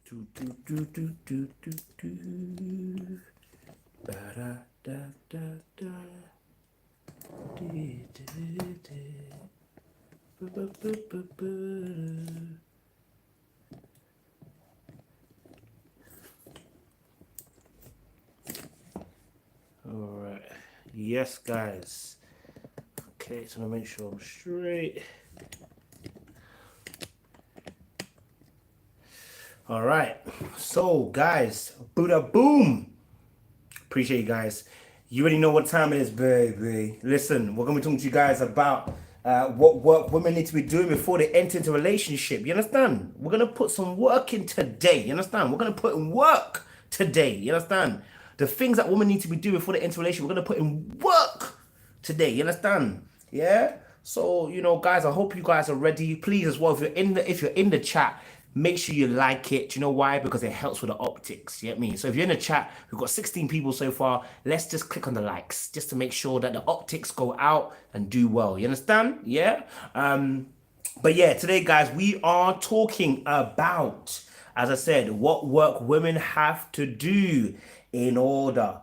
Do do do do do do do. Ba da da da da. Dee, dee, dee. Ba ba ba ba ba. All right. Yes, guys. Okay, so I'm gonna make sure I'm straight. All right. So, guys, Buddha boom. Appreciate you guys. You already know what time it is, baby. Listen, we're gonna be talking to you guys about what work women need to be doing before they enter into a relationship. You understand? We're gonna put some work in today. You understand? We're gonna put in work today. You understand? The things that women need to be doing before they enter a relationship, we're gonna put in work today. You understand? Yeah. So guys, I hope you guys are ready. Please, as well, if you're in the chat, make sure you like it. Do you know why? Because it helps with the optics. You get me? So if you're in the chat, we've got 16 people so far. Let's just click on the likes just to make sure that the optics go out and do well. You understand? Yeah. But yeah, today, guys, we are talking about, as I said, what work women have to do in order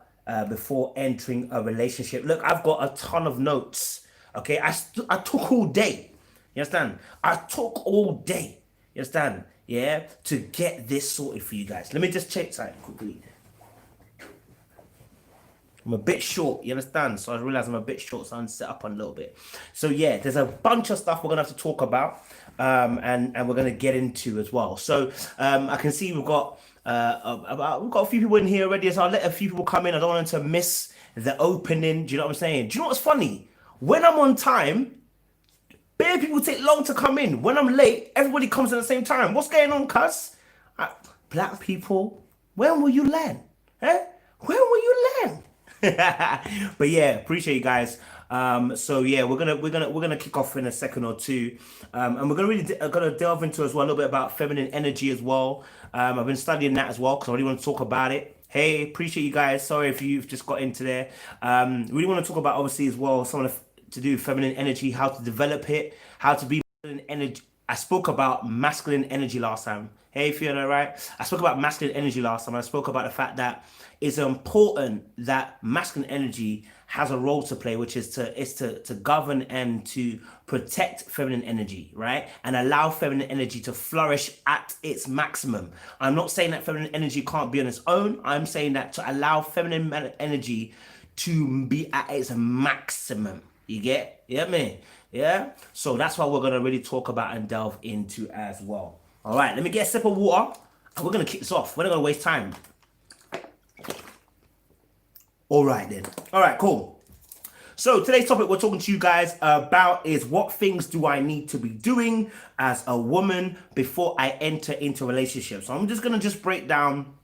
before entering a relationship. Look, I've got a ton of notes. Okay, I took all day. You understand? I took all day. You understand? Yeah, to get this sorted for you guys. Let me just check something quickly. I'm a bit short, you understand? So I realize I'm a bit short, so I'm set up a little bit. So yeah, there's a bunch of stuff we're gonna have to talk about, and we're gonna get into as well. So I can see we've got a few people in here already, so I'll let a few people come in. I don't want them to miss the opening. Do you know what I'm saying? Do you know what's funny? When I'm on time, bare people take long to come in. When I'm late, everybody comes at the same time. What's going on, cuz? Black people, when will you learn? Eh? When will you learn? But yeah, appreciate you guys. So yeah, we're gonna kick off in a second or two, and we're gonna delve into as well a little bit about feminine energy as well. I've been studying that as well because I really want to talk about it. Hey, appreciate you guys. Sorry if you've just got into there. Really want to talk about obviously as well some of the to do with feminine energy, how to develop it, how to be masculine energy. I spoke about masculine energy last time. Hey, Fiona, right? I spoke about masculine energy last time. I spoke about the fact that it's important that masculine energy has a role to play, which is to govern and to protect feminine energy, right? And allow feminine energy to flourish at its maximum. I'm not saying that feminine energy can't be on its own. I'm saying that to allow feminine energy to be at its maximum. You get me? Yeah. So that's what we're gonna really talk about and delve into as well. All right, let me get a sip of water, and we're gonna kick this off. We're not gonna waste time. All right then. All right, cool. So today's topic we're talking to you guys about is what things do I need to be doing as a woman before I enter into a relationship. So I'm just gonna break down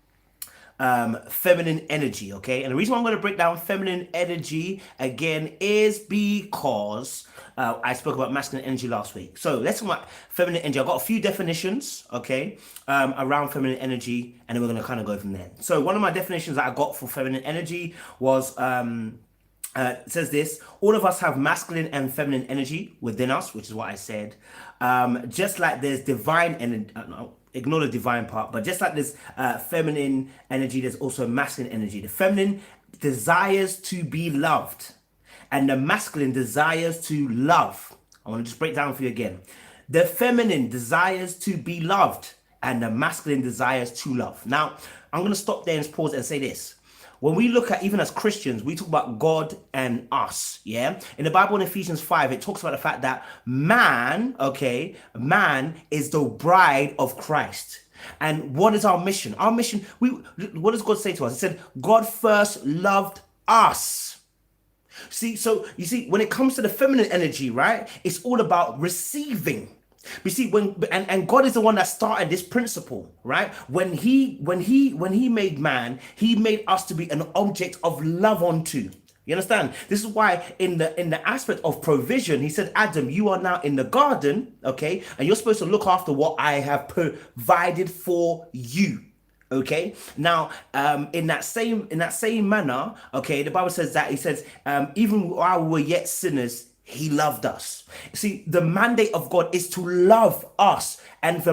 feminine energy, okay? And the reason why I'm going to break down feminine energy again is because I spoke about masculine energy last week. So let's talk about feminine energy. I've got a few definitions, okay, around feminine energy, and then we're going to kind of go from there. So one of my definitions that I got for feminine energy was it says this: all of us have masculine and feminine energy within us, which is what I said. Just like there's divine energy, ignore the divine part, but just like there's feminine energy, there's also masculine energy. The feminine desires to be loved, and the masculine desires to love. I want to just break down for you again. The feminine desires to be loved, and the masculine desires to love. Now, I'm going to stop there and pause and say this. When we look at, even as Christians, we talk about God and us, yeah? In the Bible in Ephesians 5, it talks about the fact that man is the bride of Christ. And what is our mission? Our mission, what does God say to us? He said, God first loved us. So you see, when it comes to the feminine energy, right, it's all about receiving. You see, and God is the one that started this principle, right? When he made man, he made us to be an object of love unto. You understand? This is why in the aspect of provision, he said, Adam, you are now in the garden, okay, and you're supposed to look after what I have provided for you. Okay. Now, in that same manner, okay, the Bible says that he says, even while we were yet sinners, he loved us. See, the mandate of God is to love us. And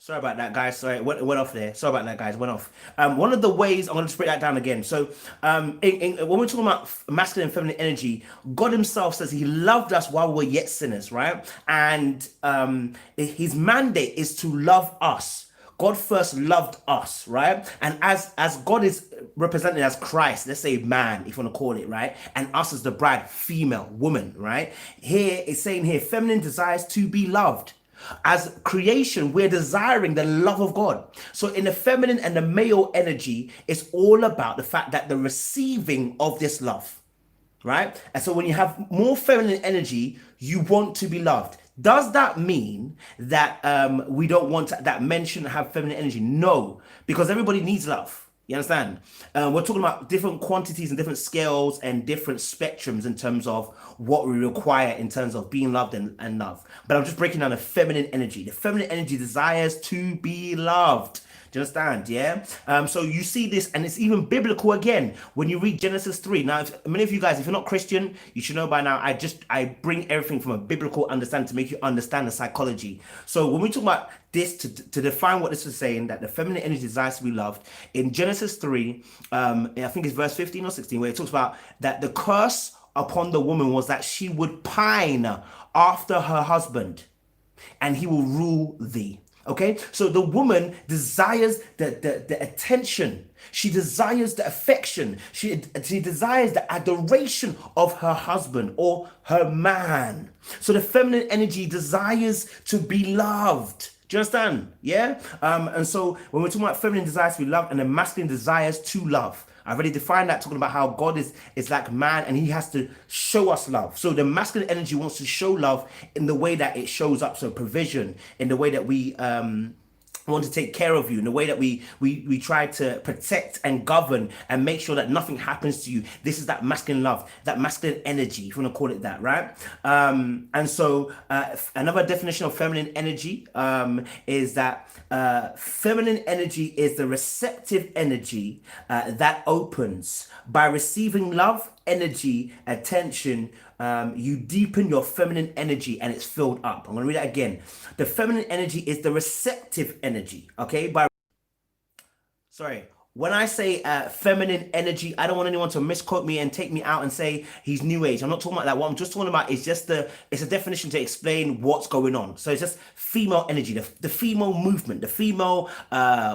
Sorry about that, guys. Sorry, it went off there. Sorry about that, guys. Went off. One of the ways I'm going to just break that down again. So, when we're talking about masculine and feminine energy, God Himself says He loved us while we were yet sinners, right? And His mandate is to love us. God first loved us, right? And as God is represented as Christ, let's say man, if you want to call it, right? And us as the bride, female, woman, right? Here it's saying here, feminine desires to be loved. As creation, we're desiring the love of God. So in the feminine and the male energy, it's all about the fact that the receiving of this love, right? And so when you have more feminine energy, you want to be loved. Does that mean that we don't want that men shouldn't have feminine energy? No, because everybody needs love. You understand? We're talking about different quantities and different scales and different spectrums in terms of what we require in terms of being loved and love. But I'm just breaking down the feminine energy. The feminine energy desires to be loved. Do you understand? Yeah. So you see this, and it's even biblical again when you read Genesis 3. Now, many of you guys, if you're not Christian, you should know by now. I bring everything from a biblical understanding to make you understand the psychology. So when we talk about this, to define what this is saying, that the feminine energy desires to be loved, in Genesis 3, I think it's verse 15 or 16, where it talks about that the curse upon the woman was that she would pine after her husband, and he will rule thee. Okay, so the woman desires the attention. She desires the affection. She desires the adoration of her husband or her man. So the feminine energy desires to be loved. Do you understand? Yeah. And so when we're talking about feminine desires to be loved and the masculine desires to love, I already defined that, talking about how God is like man and He has to show us love. So the masculine energy wants to show love in the way that it shows up. So provision, in the way that we want to take care of you, in the way that we try to protect and govern and make sure that nothing happens to you. This is that masculine love, that masculine energy, if you want to call it that, right? And so another definition of feminine energy is that feminine energy is the receptive energy that opens. By receiving love, energy, attention, you deepen your feminine energy and it's filled up. I'm going to read that again. The feminine energy is the receptive energy, okay? Sorry. When I say feminine energy, I don't want anyone to misquote me and take me out and say he's new age. I'm not talking about that. What I'm just talking about is just it's a definition to explain what's going on. So it's just female energy, the female movement, the female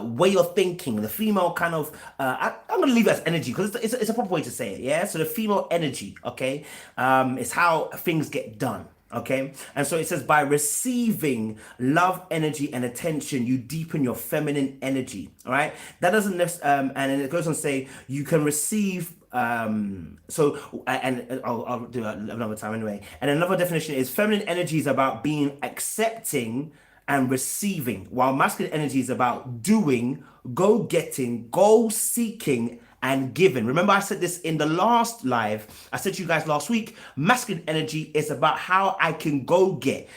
way of thinking, the female kind of, I'm going to leave it as energy because it's a proper way to say it, yeah? So the female energy, okay, is how things get done. Okay, and so it says by receiving love, energy, and attention, you deepen your feminine energy. All right, that doesn't and then it goes on to say you can receive. And I'll do it another time anyway. And another definition is feminine energy is about being accepting and receiving, while masculine energy is about doing, go getting, goal seeking, and given. Remember I said this in the last live. I said to you guys last week, masculine energy is about how I can go get,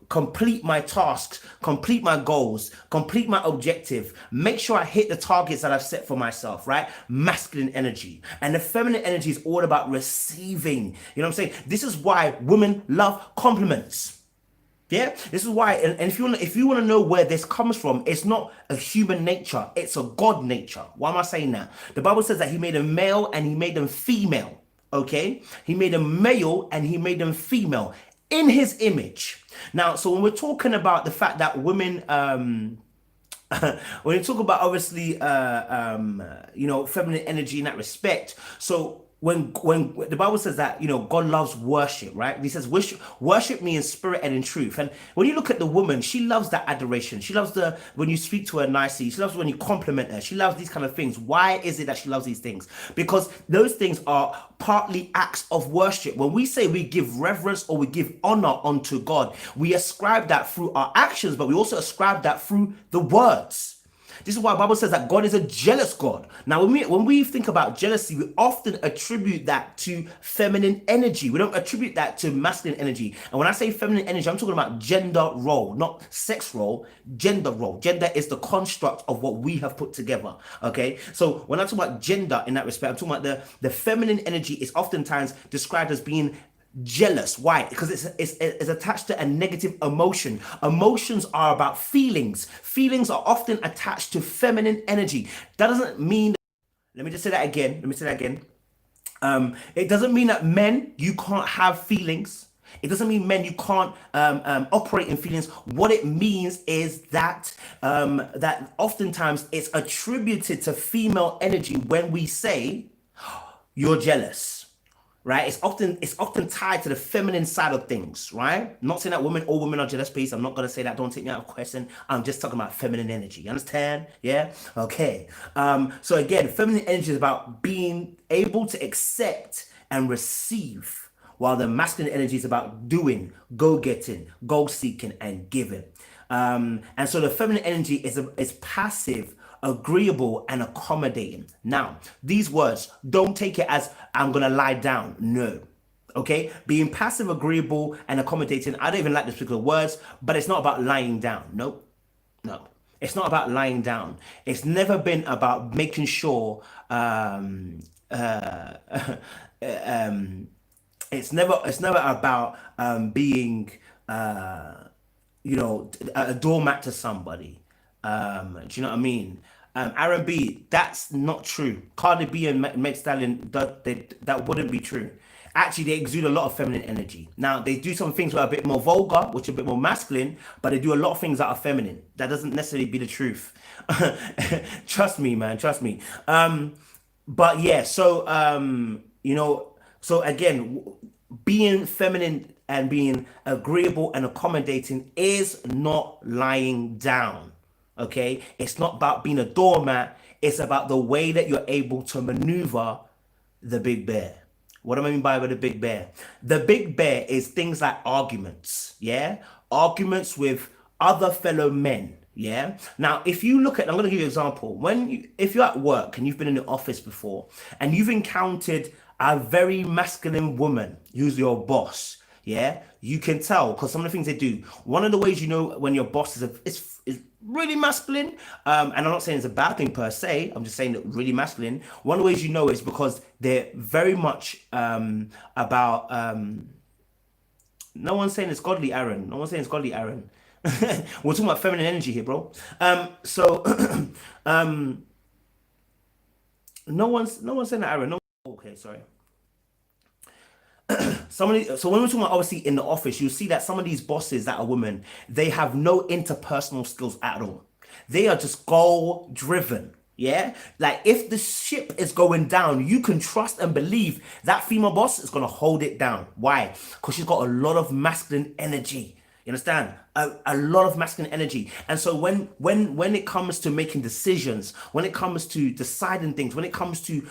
complete my tasks, complete my goals, complete my objective, make sure I hit the targets that I've set for myself, right? Masculine energy. And the feminine energy is all about receiving. You know what I'm saying? This is why women love compliments. Yeah, this is why, and if you want to know where this comes from, it's not a human nature, it's a God nature. Why am I saying that? The Bible says that He made them male and He made them female. Okay, He made them male and He made them female in His image. Now, so when we're talking about the fact that women, when you talk about obviously, feminine energy in that respect, so. When the Bible says that, God loves worship, right? He says, worship me in spirit and in truth. And when you look at the woman, she loves that adoration. She loves when you speak to her nicely. She loves when you compliment her. She loves these kind of things. Why is it that she loves these things? Because those things are partly acts of worship. When we say we give reverence or we give honor unto God, we ascribe that through our actions, but we also ascribe that through the words. This is why the Bible says that God is a jealous God. Now, when we think about jealousy, we often attribute that to feminine energy. We don't attribute that to masculine energy. And when I say feminine energy, I'm talking about gender role, not sex role, gender role. Gender is the construct of what we have put together, okay? So when I talk about gender in that respect, I'm talking about the feminine energy is oftentimes described as being jealous. Why? Because it's attached to a negative emotion. Emotions are about feelings. Feelings are often attached to feminine energy. That doesn't mean, let me just say that again. Let me say that again. It doesn't mean that men, you can't have feelings. It doesn't mean men, you can't operate in feelings. What it means is that that oftentimes it's attributed to female energy when we say you're jealous, right? It's often tied to the feminine side of things, right? I'm not saying that women, all women are jealous, please. I'm not gonna say that. Don't take me out of question. I'm just talking about feminine energy. You understand? Yeah. Okay. So again, feminine energy is about being able to accept and receive, while the masculine energy is about doing, go getting, goal seeking, and giving. And so the feminine energy is passive, agreeable, and accommodating. Now, these words, don't take it as I'm gonna lie down. No. Okay, being passive, agreeable, and accommodating. I don't even like these particular words, but it's not about lying down. Nope. No, it's not about lying down. It's never been about making sure. It's never about being a doormat to somebody. Do you know what I mean? R&B, that's not true. Cardi B and Meg Stallion, that wouldn't be true. Actually, they exude a lot of feminine energy. Now, they do some things that are a bit more vulgar, which are a bit more masculine, but they do a lot of things that are feminine. That doesn't necessarily be the truth. Trust me, man. Trust me. But yeah, so so again, being feminine and being agreeable and accommodating is not lying down. Okay, it's not about being a doormat. It's about the way that you're able to maneuver the big bear. What do I mean by the big bear? The big bear is things like arguments, yeah? Arguments with other fellow men, yeah? Now, if you look at, I'm going to give you an example. If you're at work and you've been in the office before and you've encountered a very masculine woman who's your boss, yeah, you can tell because some of the things they do. One of the ways you know when your boss is really masculine, and I'm not saying it's a bad thing per se. I'm just saying that really masculine. One of the ways you know is because they're very much about. No one's saying it's godly, Aaron. No one's saying it's godly, Aaron. We're talking about feminine energy here, bro. So no one's saying that, Aaron. No. Okay, sorry. So when we're talking about obviously in the office, you'll see that some of these bosses that are women, they have no interpersonal skills at all. They are just goal driven. Yeah, like if the ship is going down, you can trust and believe that female boss is gonna hold it down. Why? Because she's got a lot of masculine energy. You understand? A lot of masculine energy. And so when it comes to making decisions, when it comes to deciding things, when it comes to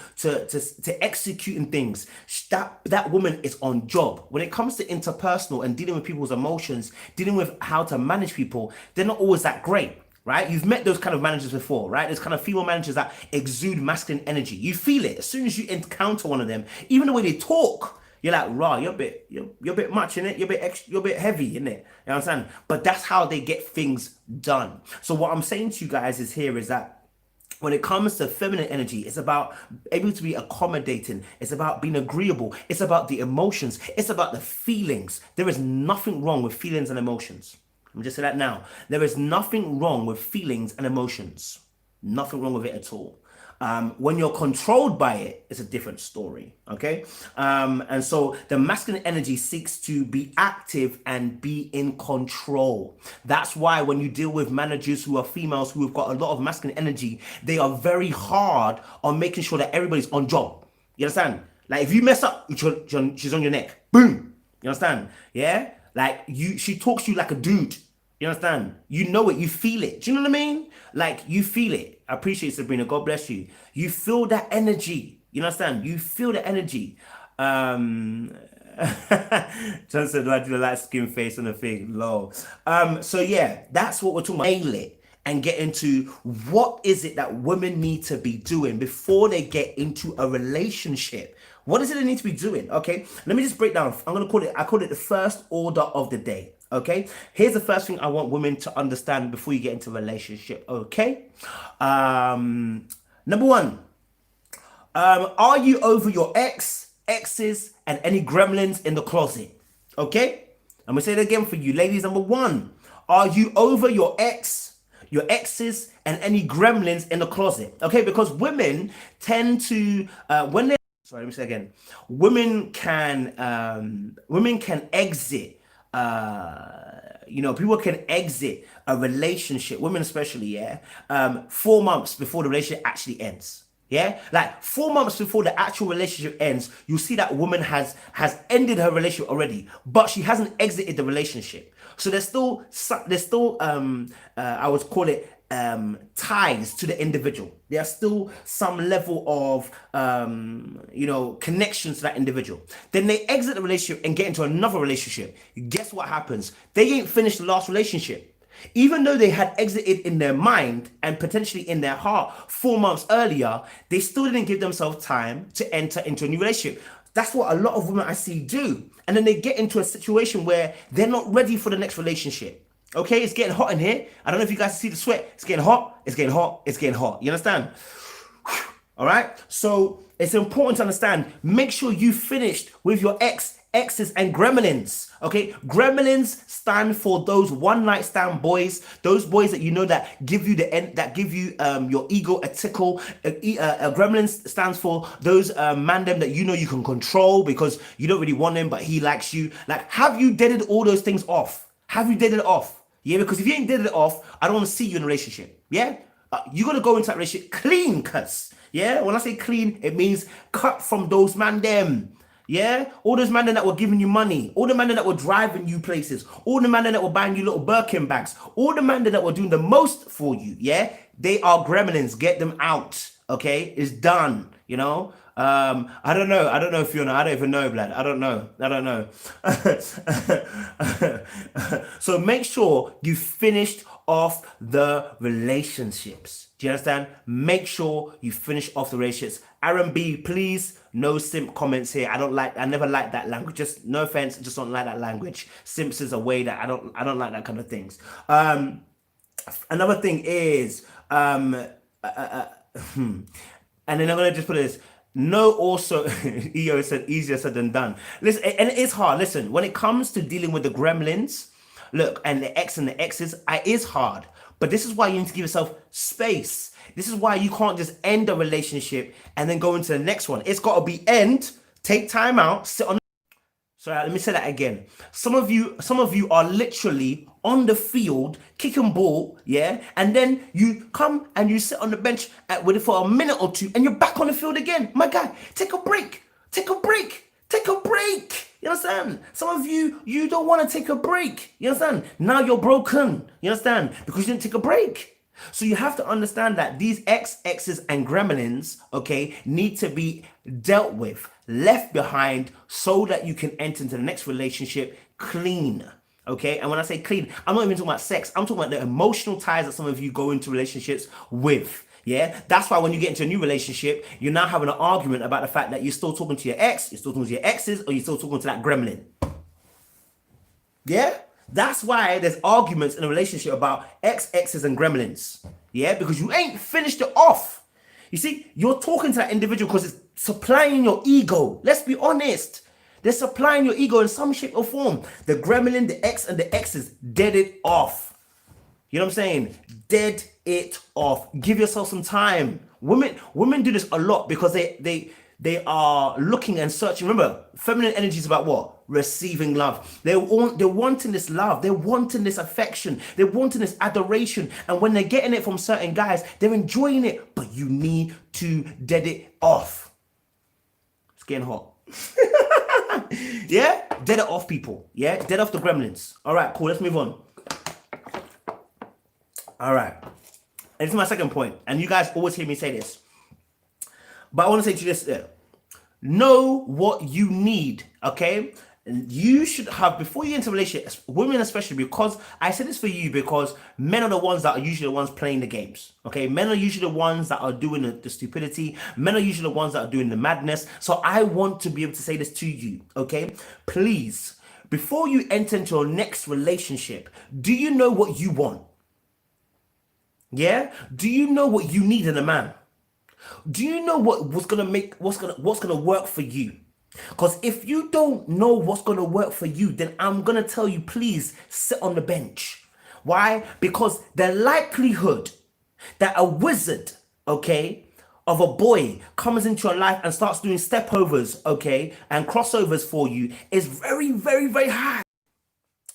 executing things, that woman is on job. When it comes to interpersonal and dealing with people's emotions, dealing with how to manage people, they're not always that great. Right? You've met those kind of managers before, right? There's kind of female managers that exude masculine energy. You feel it as soon as you encounter one of them, even the way they talk. You're like, raw, you're a bit much in it. You're a bit heavy in it. You know what I'm saying? But that's how they get things done. So what I'm saying to you guys is that when it comes to feminine energy, it's about able to be accommodating. It's about being agreeable. It's about the emotions. It's about the feelings. There is nothing wrong with feelings and emotions. Let me just say that now. There is nothing wrong with feelings and emotions. Nothing wrong with it at all. When you're controlled by it, it's a different story. Okay. And so the masculine energy seeks to be active and be in control. That's why when you deal with managers who are females who have got a lot of masculine energy, they are very hard on making sure that everybody's on job. You understand? Like if you mess up, she's on your neck. Boom. You understand? Yeah. Like she talks to you like a dude. You understand? You know it. You feel it. Do you know what I mean? Like you feel it. I appreciate Sabrina. God bless you. You feel that energy. You understand? You feel the energy. John said, "Do I do the light skin face on the thing?" Low. So yeah, that's what we're talking about. Nail it and get into what is it that women need to be doing before they get into a relationship. What is it they need to be doing? Okay, let me just break down. I call it the first order of the day. Okay, here's the first thing I want women to understand before you get into a relationship. Okay, number one, are you over your ex, exes, and any gremlins in the closet. Okay? I'm gonna say it again for you, ladies. Number one, are you over your exes, and any gremlins in the closet? Okay, because women tend to when they sorry, let me say again. Women can exit. People can exit a relationship. Women especially, yeah. 4 months before the relationship actually ends. Yeah, like 4 months before the actual relationship ends, you see that woman has ended her relationship already, but she hasn't exited the relationship. So I would call it ties to the individual. There's still some level of connections to that individual. Then they exit the relationship and get into another relationship. Guess what happens? They ain't finished the last relationship. Even though they had exited in their mind and potentially in their heart 4 months earlier, they still didn't give themselves time to enter into a new relationship. That's what a lot of women I see do. And then they get into a situation where they're not ready for the next relationship. Okay, it's getting hot in here. I don't know if you guys see the sweat. It's getting hot. It's getting hot. It's getting hot. You understand? All right. So it's important to understand. Make sure you finished with your exes, and gremlins. Okay, gremlins stand for those one night stand boys. Those boys that you know that give you your ego a tickle. Gremlins stands for those man them that you know you can control because you don't really want him, but he likes you. Like, have you deaded all those things off? Have you deaded it off? Yeah, because if you ain't deaded it off, I don't want to see you in a relationship. Yeah, you gotta go into that relationship clean, cuz. Yeah, when I say clean, it means cut from those man them. Yeah, all those men that were giving you money, all the men that were driving you places, all the men that were buying you little Birkin bags, all the men that were doing the most for you. Yeah, they are gremlins. Get them out. Okay, it's done. I don't know. I don't know if you know. I don't even know, blood. I don't know. I don't know. So make sure you finished off the relationships. Do you understand? Make sure you finish off the relationships. Aaron B, please, no simp comments here. I never like that language. Just no offense, just don't like that language. Simps is a way that I don't like that kind of things. Another thing is, and then I'm gonna just put this. No, also, EO said easier said than done. Listen, and it is hard. Listen, when it comes to dealing with the gremlins, look, and the ex and the exes, it is hard. But this is why you need to give yourself space. This is why you can't just end a relationship and then go into the next one. It's got to be end, take time out, sit on. Sorry, let me say that again. Some of you are literally on the field kicking ball, yeah, and then you come and you sit on the bench with it for a minute or two, and you're back on the field again. My guy, take a break, take a break, take a break. You understand? Some of you don't want to take a break. You understand? Now you're broken. You understand? Because you didn't take a break. So you have to understand that these exes, and gremlins, okay, need to be dealt with, left behind, so that you can enter into the next relationship clean. Okay, and when I say clean, I'm not even talking about sex. I'm talking about the emotional ties that some of you go into relationships with. Yeah, that's why when you get into a new relationship, you're now having an argument about the fact that you're still talking to your ex, you're still talking to your exes, or you're still talking to that gremlin. Yeah, that's why there's arguments in a relationship about exes, and gremlins. Yeah, because you ain't finished it off. You see, you're talking to that individual because it's supplying your ego. Let's be honest. They're supplying your ego in some shape or form. The gremlin, the ex, and the exes dead it off. You know what I'm saying? Dead it off. Give yourself some time. Women do this a lot because they are looking and searching. Remember, feminine energy is about what? Receiving love. They're wanting this love. They're wanting this affection. They're wanting this adoration. And when they're getting it from certain guys, they're enjoying it. But you need to dead it off. It's getting hot. Yeah? Dead it off, people. Yeah? Dead off the gremlins. All right, cool. Let's move on. All right. And this is my second point. And you guys always hear me say this. But I want to say to you this. Know what you need, okay? And you should have, before you enter a relationship, women especially, because I say this for you because men are the ones that are usually the ones playing the games, okay? Men are usually the ones that are doing the stupidity. Men are usually the ones that are doing the madness. So I want to be able to say this to you, okay? Please, before you enter into your next relationship, do you know what you want? Yeah? Do you know what you need in a man? Do you know what's gonna work for you? Because if you don't know what's going to work for you, then I'm going to tell you, please sit on the bench. Why? Because the likelihood that a wizard, okay, of a boy comes into your life and starts doing stepovers, okay, and crossovers for you is very, very, very high.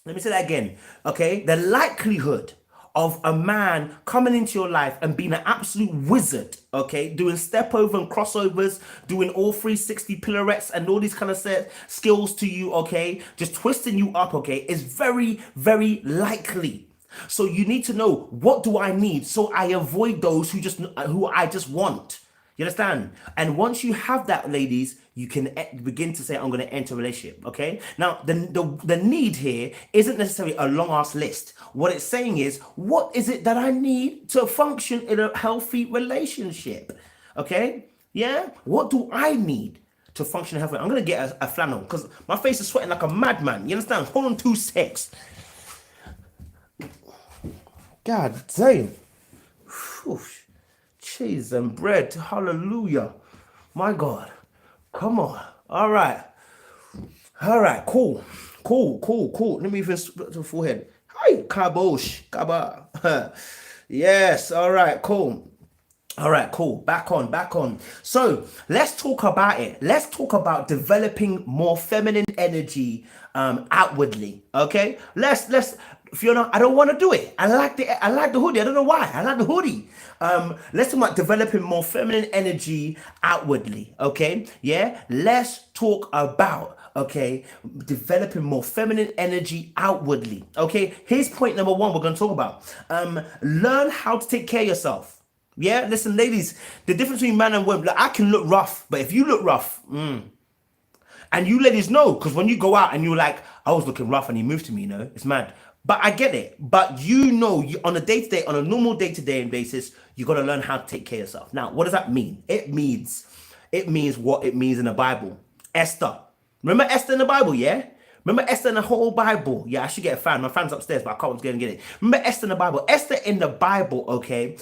Let me say that again, okay? The likelihood of a man coming into your life and being an absolute wizard, okay, doing step over and crossovers, doing all 360 pirouettes and all these kind of skills to you, okay, just twisting you up, okay, is very, very likely. So you need to know, what do I need so I avoid those who I just want. You understand? And once you have that, ladies, you can begin to say, I'm going to enter a relationship. Okay. Now, the need here isn't necessarily a long ass list. What it's saying is, what is it that I need to function in a healthy relationship? Okay. Yeah. What do I need to function healthy? I'm going to get a flannel because my face is sweating like a madman. You understand? Hold on 2 secs. God damn. Whew. Cheese and bread. Hallelujah. My God. Come on. All right. All right. Cool. Cool. Let me even split the forehead. Hi. Kabosh. Kaba. Yes. All right. Cool. All right, cool. Back on. So let's talk about it. Let's talk about developing more feminine energy outwardly. Okay. Let's Fiona, I don't want to do it. I like the hoodie. I don't know why. I like the hoodie. Let's talk about developing more feminine energy outwardly. Okay. Yeah. Let's talk about, okay, developing more feminine energy outwardly. Okay. Here's point number 1 we're going to talk about. Learn how to take care of yourself. Yeah, listen, ladies, the difference between man and woman, like, I can look rough, but if you look rough, and you ladies know, because when you go out and you're like, I was looking rough and he moved to me, it's mad. But I get it. But you know, on a day-to-day, on a normal day-to-day basis, you got to learn how to take care of yourself. Now, what does that mean? It means what it means in the Bible. Esther. Remember Esther in the Bible, yeah? Remember Esther in the whole Bible? Yeah, I should get a fan. My fan's upstairs, but I can't go and get it. Remember Esther in the Bible? Esther in the Bible, okay,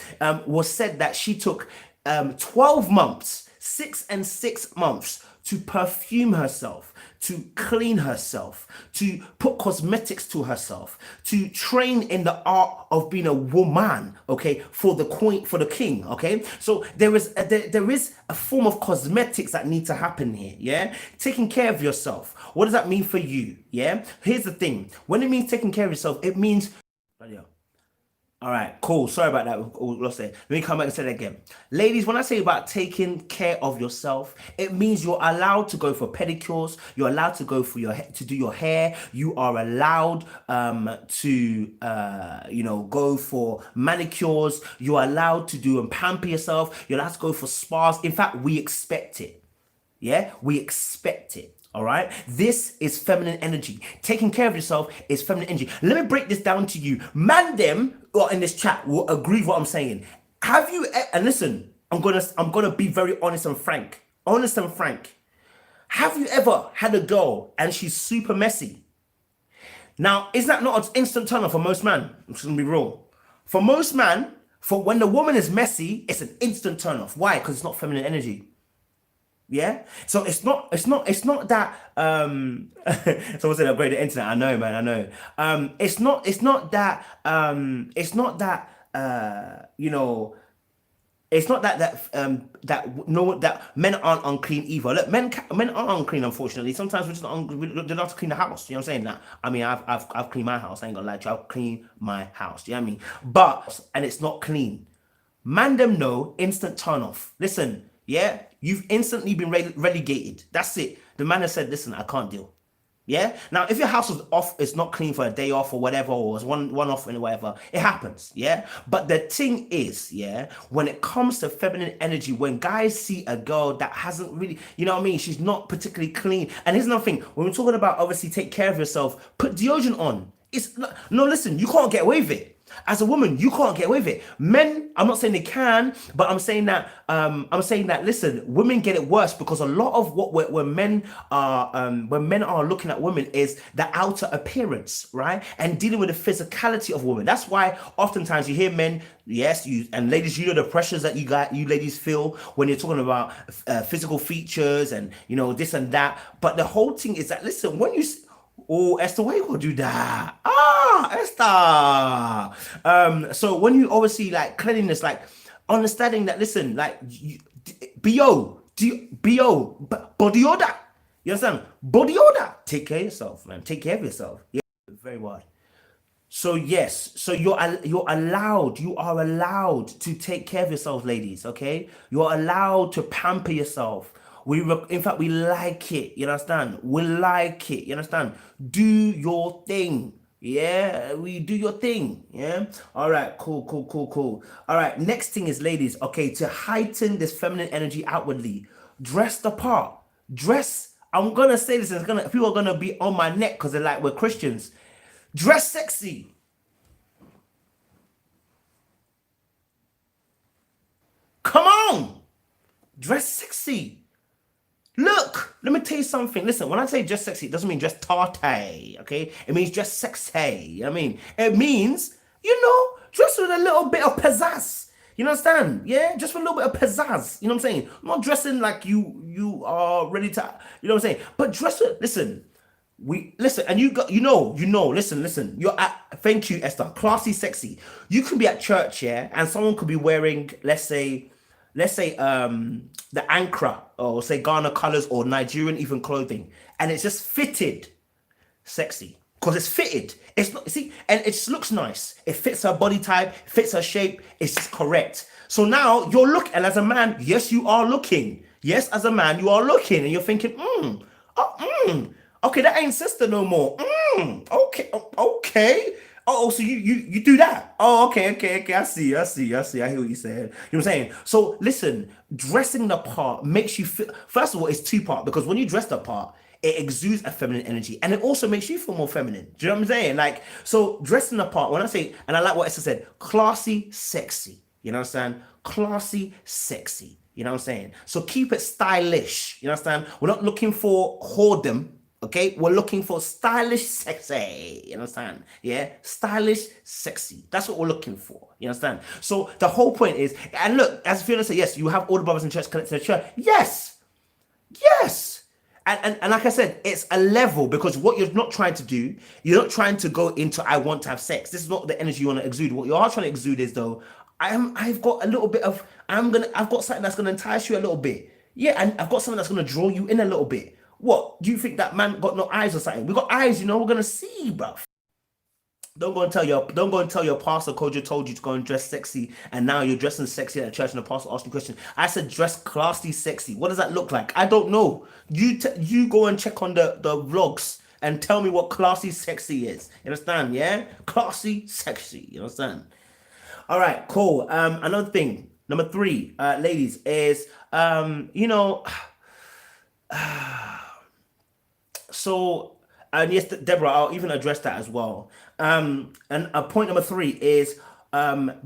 was said that she took 12 months, 6 and 6 months to perfume herself, to clean herself, to put cosmetics to herself, to train in the art of being a woman, okay, for the queen, for the king, okay. So there is a form of cosmetics that need to happen here, yeah. Taking care of yourself. What does that mean for you? Yeah. Here's the thing. When it means taking care of yourself, it means. All right, cool. Sorry about that. Lost it. Let me come back and say that again. Ladies, when I say about taking care of yourself, it means you're allowed to go for pedicures. You're allowed to go for to do your hair. You are allowed to go for manicures. You're allowed to do and pamper yourself. You're allowed to go for spas. In fact, we expect it. Yeah, we expect it. All right. This is feminine energy. Taking care of yourself is feminine energy. Let me break this down to you. Man, them in this chat will agree with what I'm saying. Have you? And listen, I'm gonna be very honest and frank. Honest and frank. Have you ever had a girl and she's super messy? Now, is that not an instant turn off for most men? I'm just gonna be real. For most men, for when the woman is messy, it's an instant turn off. Why? Because it's not feminine energy. Yeah, so it's not that someone said upgrade the internet. I know, man, I know. It's not that it's not that men aren't unclean either. Look, men are unclean, unfortunately. Sometimes we're just they're not to clean the house. You know what I'm saying? That I mean, I've cleaned my house. I ain't gonna lie to you. I've cleaned my house. You know what I mean? But and it's not clean. Man, them know instant turn off. Listen. Yeah, you've instantly been relegated. That's it. The man has said, listen, I can't deal. Yeah. Now, if your house was off, it's not clean for a day off or whatever, or it's one off and whatever, it happens. Yeah. But the thing is, yeah, when it comes to feminine energy, when guys see a girl that hasn't really, you know what I mean, she's not particularly clean. And here's another thing: when we're talking about obviously take care of yourself, put deodorant on. It's no, listen, you can't get away with it. As a woman, you can't get away with it. Men, I'm not saying they can, but I'm saying that listen, women get it worse because a lot of what when men are looking at women is the outer appearance, right? And dealing with the physicality of women. That's why oftentimes you hear men, yes, you and ladies, you know the pressures that you ladies feel when you're talking about physical features and this and that. But the whole thing is that listen, when you oh, Esther, why you gonna do that? Esther. So when you obviously like cleanliness, like understanding that, listen, like body odor. You understand? Body odor. Take care of yourself, man. Take care of yourself. Yeah, very well. So yes, so you are allowed to take care of yourself, ladies. Okay, you're allowed to pamper yourself. In fact, we like it. You understand? We like it. You understand? Do your thing. Yeah, we do your thing. Yeah. All right. Cool. Cool. Cool. Cool. All right. Next thing is, ladies. Okay, to heighten this feminine energy outwardly, dress the part. Dress. I'm gonna say this. And people are gonna be on my neck because they're like, we're Christians. Dress sexy. Come on. Dress sexy. Look, let me tell you something. Listen, when I say dress sexy, it doesn't mean dress tarty, okay? It means dress sexy. I mean, it means, dress with a little bit of pizzazz. You understand? Yeah, just with a little bit of pizzazz. You know what I'm saying? Not dressing like you are ready to, you know what I'm saying? But dress with, listen, we listen, and listen, you're at, thank you, Esther, classy, sexy. You can be at church, yeah, and someone could be wearing, let's say the Ankara or say Ghana colors or Nigerian even clothing, and it's just fitted sexy because it's fitted. It's not, see, and it just looks nice. It fits her body type, fits her shape. It's just correct. So now you're looking, and as a man, yes, you are looking. Yes, as a man, you are looking, and you're thinking, okay, that ain't sister no more. Okay, okay. Oh, so you do that? Oh, okay. I hear what you're saying. You know what I'm saying? So listen, dressing the part makes you feel. First of all, it's two part because when you dress the part, it exudes a feminine energy, and it also makes you feel more feminine. Do you know what I'm saying? Like, so dressing the part. When I say, and I like what Esther said, classy, sexy. You know what I'm saying? Classy, sexy. You know what I'm saying? So keep it stylish. You understand? We're not looking for whoredom. Okay, we're looking for stylish, sexy. You understand? Yeah, stylish, sexy. That's what we're looking for. You understand? So the whole point is, and look, as Fiona said, yes, you have all the brothers in church connected to the church. Yes. And like I said, it's a level because what you're not trying to do, you're not trying to go into I want to have sex. This is not the energy you want to exude. What you are trying to exude is though, I've got a little bit of I've got something that's gonna entice you a little bit. Yeah, and I've got something that's gonna draw you in a little bit. What? Do you think that man got no eyes or something? We got eyes, we're gonna see, bruv. Don't go and tell your pastor Kojo told you to go and dress sexy and now you're dressing sexy at church and the pastor asked you a question. I said dress classy sexy. What does that look like? I don't know. You go and check on the vlogs and tell me what classy sexy is. You understand? Yeah? Classy sexy. You understand? All right, cool. Another thing, number 3, ladies, is so, and yes, Deborah, I'll even address that as well. And point number 3 is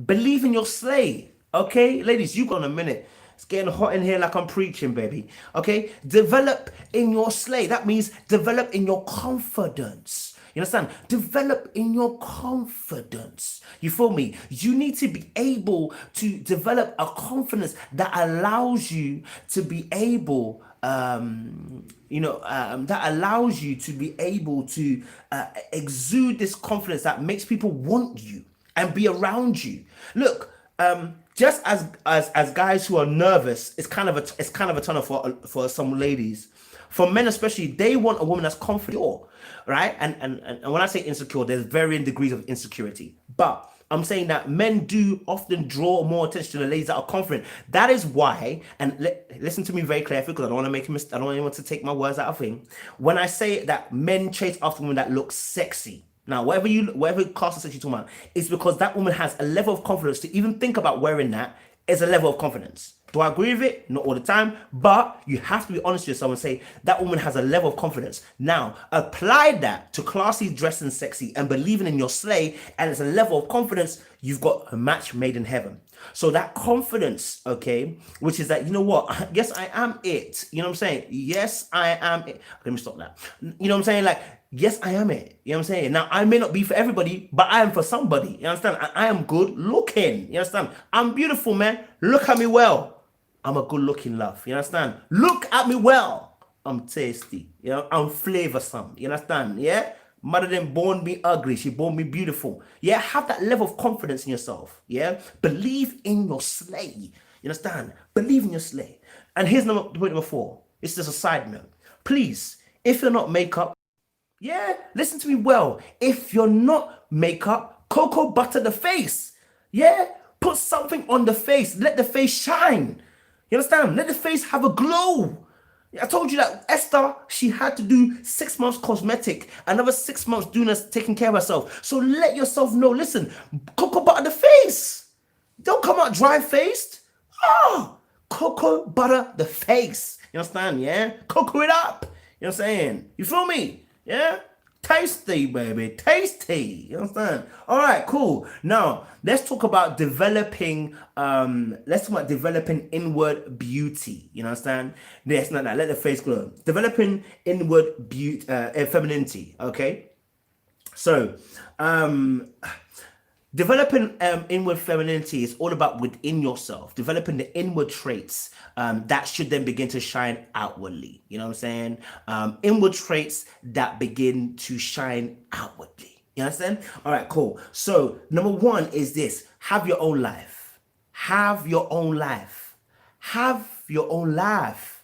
believe in your slay. Okay, ladies, you got a minute. It's getting hot in here like I'm preaching, baby. Okay, develop in your slay. That means develop in your confidence. You understand? Develop in your confidence. You feel me? You need to be able to develop a confidence that allows you to be able that allows you to be able to exude this confidence that makes people want you and be around you. Look, just as guys who are nervous, it's kind of a turn off for some ladies. For men especially, they want a woman that's confident, right? And when I say insecure, there's varying degrees of insecurity, but I'm saying that men do often draw more attention to the ladies that are confident. That is why, and listen to me very carefully because I don't want to make a mistake. I don't want anyone to take my words out of thing. When I say that men chase after women that look sexy, now whatever class of sex you're talking about, it's because that woman has a level of confidence to even think about wearing that is a level of confidence. Do I agree with it? Not all the time, but you have to be honest with yourself and say that woman has a level of confidence. Now, apply that to classy, dressing sexy, and believing in your slay, and it's a level of confidence. You've got a match made in heaven. So that confidence, okay, which is that, you know what? Yes, I am it. You know what I'm saying? Yes, I am it. Let me stop that. You know what I'm saying? Like, yes, I am it. You know what I'm saying? Now, I may not be for everybody, but I am for somebody. You understand? I am good looking. You understand? I'm beautiful, man. Look at me well. I'm a good looking love. You understand? Look at me well. I'm tasty. You know, I'm flavorsome. You understand? Yeah? Mother didn't born me ugly. She born me beautiful. Yeah? Have that level of confidence in yourself. Yeah? Believe in your slay. You understand? Believe in your slay. And here's point number 4. It's just a side note. Please, if you're not makeup, yeah, listen to me well. If you're not makeup, cocoa butter the face. Yeah? Put something on the face. Let the face shine. You understand? Let the face have a glow. I told you that Esther, she had to do 6 months cosmetic, another 6 months doing us taking care of herself. So let yourself know, listen, cocoa butter the face. Don't come out dry faced. Oh, cocoa butter the face. You understand? Yeah? Cocoa it up. You know what I'm saying? You feel me? Yeah? Tasty, baby. Tasty. You understand? All right, cool. Now, let's talk about developing inward beauty. You understand? Yes, not that. Let the face glow. Developing inward beauty, femininity. Okay? So, developing inward femininity is all about within yourself, developing the inward traits that should then begin to shine outwardly. You know what I'm saying? Inward traits that begin to shine outwardly. You understand? All right, cool. So number 1 is this: have your own life. Have your own life. Have your own life.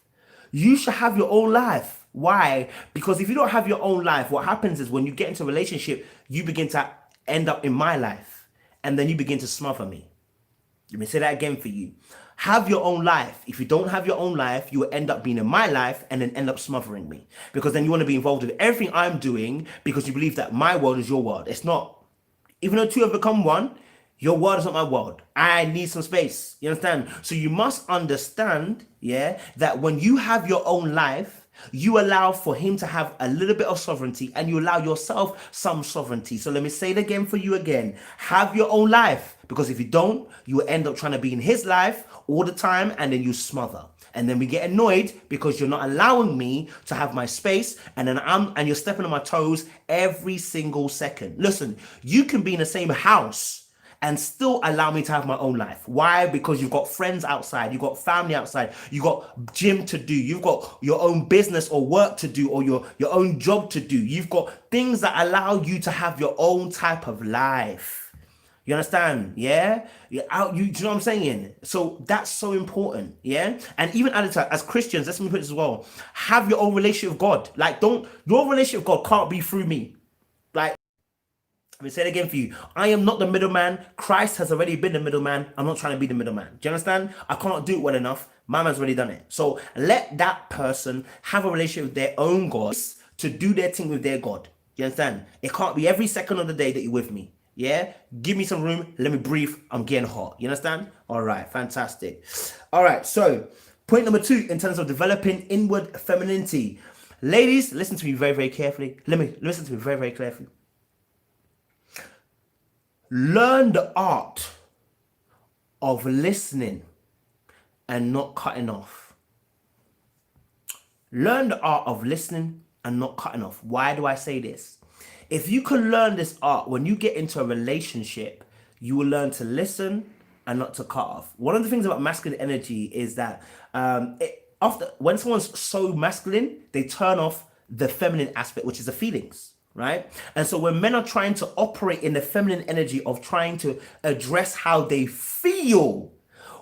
You should have your own life. Why? Because if you don't have your own life, what happens is when you get into a relationship, you begin to end up in my life, and then you begin to smother me. Let me say that again for you. Have your own life. If you don't have your own life, you will end up being in my life and then end up smothering me, because then you want to be involved with everything I'm doing because you believe that my world is your world. It's not. Even though 2 have become 1, your world is not my world. I need some space. You understand? So you must understand, yeah, that when you have your own life, you allow for him to have a little bit of sovereignty, and you allow yourself some sovereignty. So let me say it again for you again. Have your own life, because if you don't, you will end up trying to be in his life all the time, and then you smother. And then we get annoyed because you're not allowing me to have my space, and then you're stepping on my toes every single second. Listen, you can be in the same house and still allow me to have my own life. Why? Because you've got friends outside, you've got family outside, you've got gym to do, you've got your own business or work to do, or your own job to do. You've got things that allow you to have your own type of life. You understand? Yeah? You're out, do you know what I'm saying? So that's so important. Yeah? And even as Christians, let's me put this as well. Have your own relationship with God. Like, your relationship with God can't be through me. Like, let me say it again for you. I am not the middleman. Christ has already been the middleman. I'm not trying to be the middleman. Do you understand? I can't do it well enough. My man's already done it. So let that person have a relationship with their own God to do their thing with their God. Do you understand? It can't be every second of the day that you're with me. Yeah? Give me some room. Let me breathe. I'm getting hot. You understand? All right. Fantastic. All right. So point number 2 in terms of developing inward femininity. Ladies, listen to me very, very carefully. Listen to me very, very carefully. Learn the art of listening and not cutting off. Learn the art of listening and not cutting off. Why do I say this? If you can learn this art, when you get into a relationship, you will learn to listen and not to cut off. One of the things about masculine energy is that when someone's so masculine, they turn off the feminine aspect, which is the feelings. Right? And so when men are trying to operate in the feminine energy of trying to address how they feel,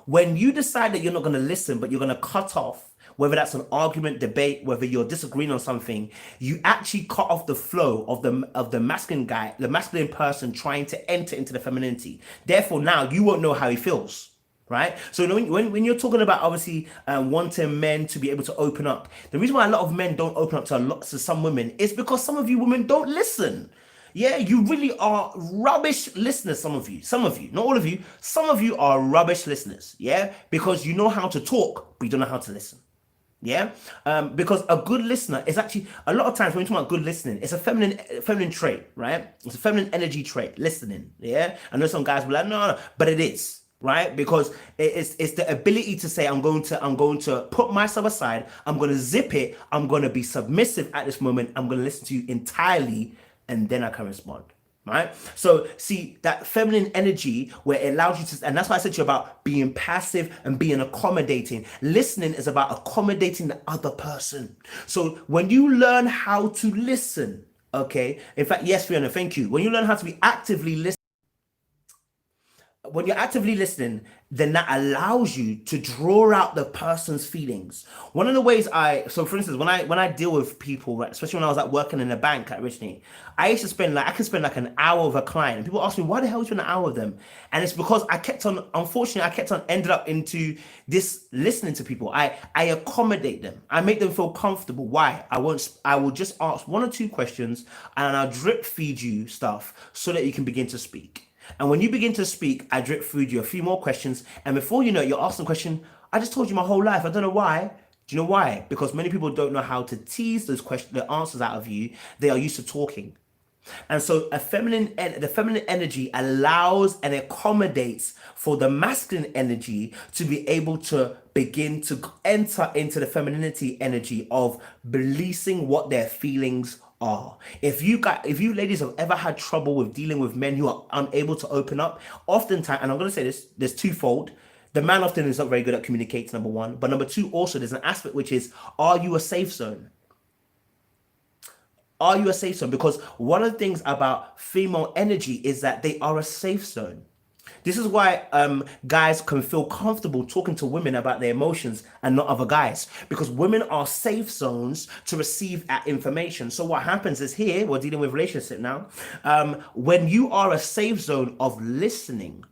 when you decide that you're not going to listen, but you're going to cut off, whether that's an argument, debate, whether you're disagreeing on something, you actually cut off the flow of the masculine guy, the masculine person trying to enter into the femininity. Therefore, now you won't know how he feels. Right? So when you're talking about obviously wanting men to be able to open up, the reason why a lot of men don't open up to some women is because some of you women don't listen. Yeah, you really are rubbish listeners, some of you, not all of you, some of you are rubbish listeners, yeah? Because you know how to talk, but you don't know how to listen. Yeah, because a good listener is actually a lot of times when you talk about good listening, it's a feminine trait, right? It's a feminine energy trait, listening. Yeah, I know some guys will be like, no, no, but it is right because it's the ability to say I'm going to put myself aside, I'm going to zip it, I'm going to be submissive at this moment, I'm going to listen to you entirely, and then I can respond. Right? So see that feminine energy where it allows you to, and that's why I said to you about being passive and being accommodating. Listening is about accommodating the other person. So when you learn how to listen, okay, in fact, yes, Fiona, thank you. When you learn how to be actively listening, when you're actively listening, then that allows you to draw out the person's feelings. One of the ways so for instance, when I deal with people, right, especially when I was like working in a bank originally, I could spend like an hour with a client, and people ask me, why the hell you spend an hour with them? And it's because unfortunately, ended up into this listening to people. I accommodate them. I make them feel comfortable. Why? I will just ask one or two questions, and I'll drip feed you stuff so that you can begin to speak. And when you begin to speak, I drip feed you a few more questions. And before you know it, you're asking a question. I just told you my whole life. I don't know why. Do you know why? Because many people don't know how to tease those questions, the answers out of you. They are used to talking. And so the feminine energy allows and accommodates for the masculine energy to be able to begin to enter into the femininity energy of releasing what their feelings are. If you ladies have ever had trouble with dealing with men who are unable to open up, oftentimes, and I'm going to say this, there's twofold. The man often is not very good at communicating, number one. But number two, also, there's an aspect which is, are you a safe zone? Are you a safe zone? Because one of the things about female energy is that they are a safe zone. This is why guys can feel comfortable talking to women about their emotions and not other guys, because women are safe zones to receive that information. So what happens is, here we're dealing with relationship now. When you are a safe zone of listening,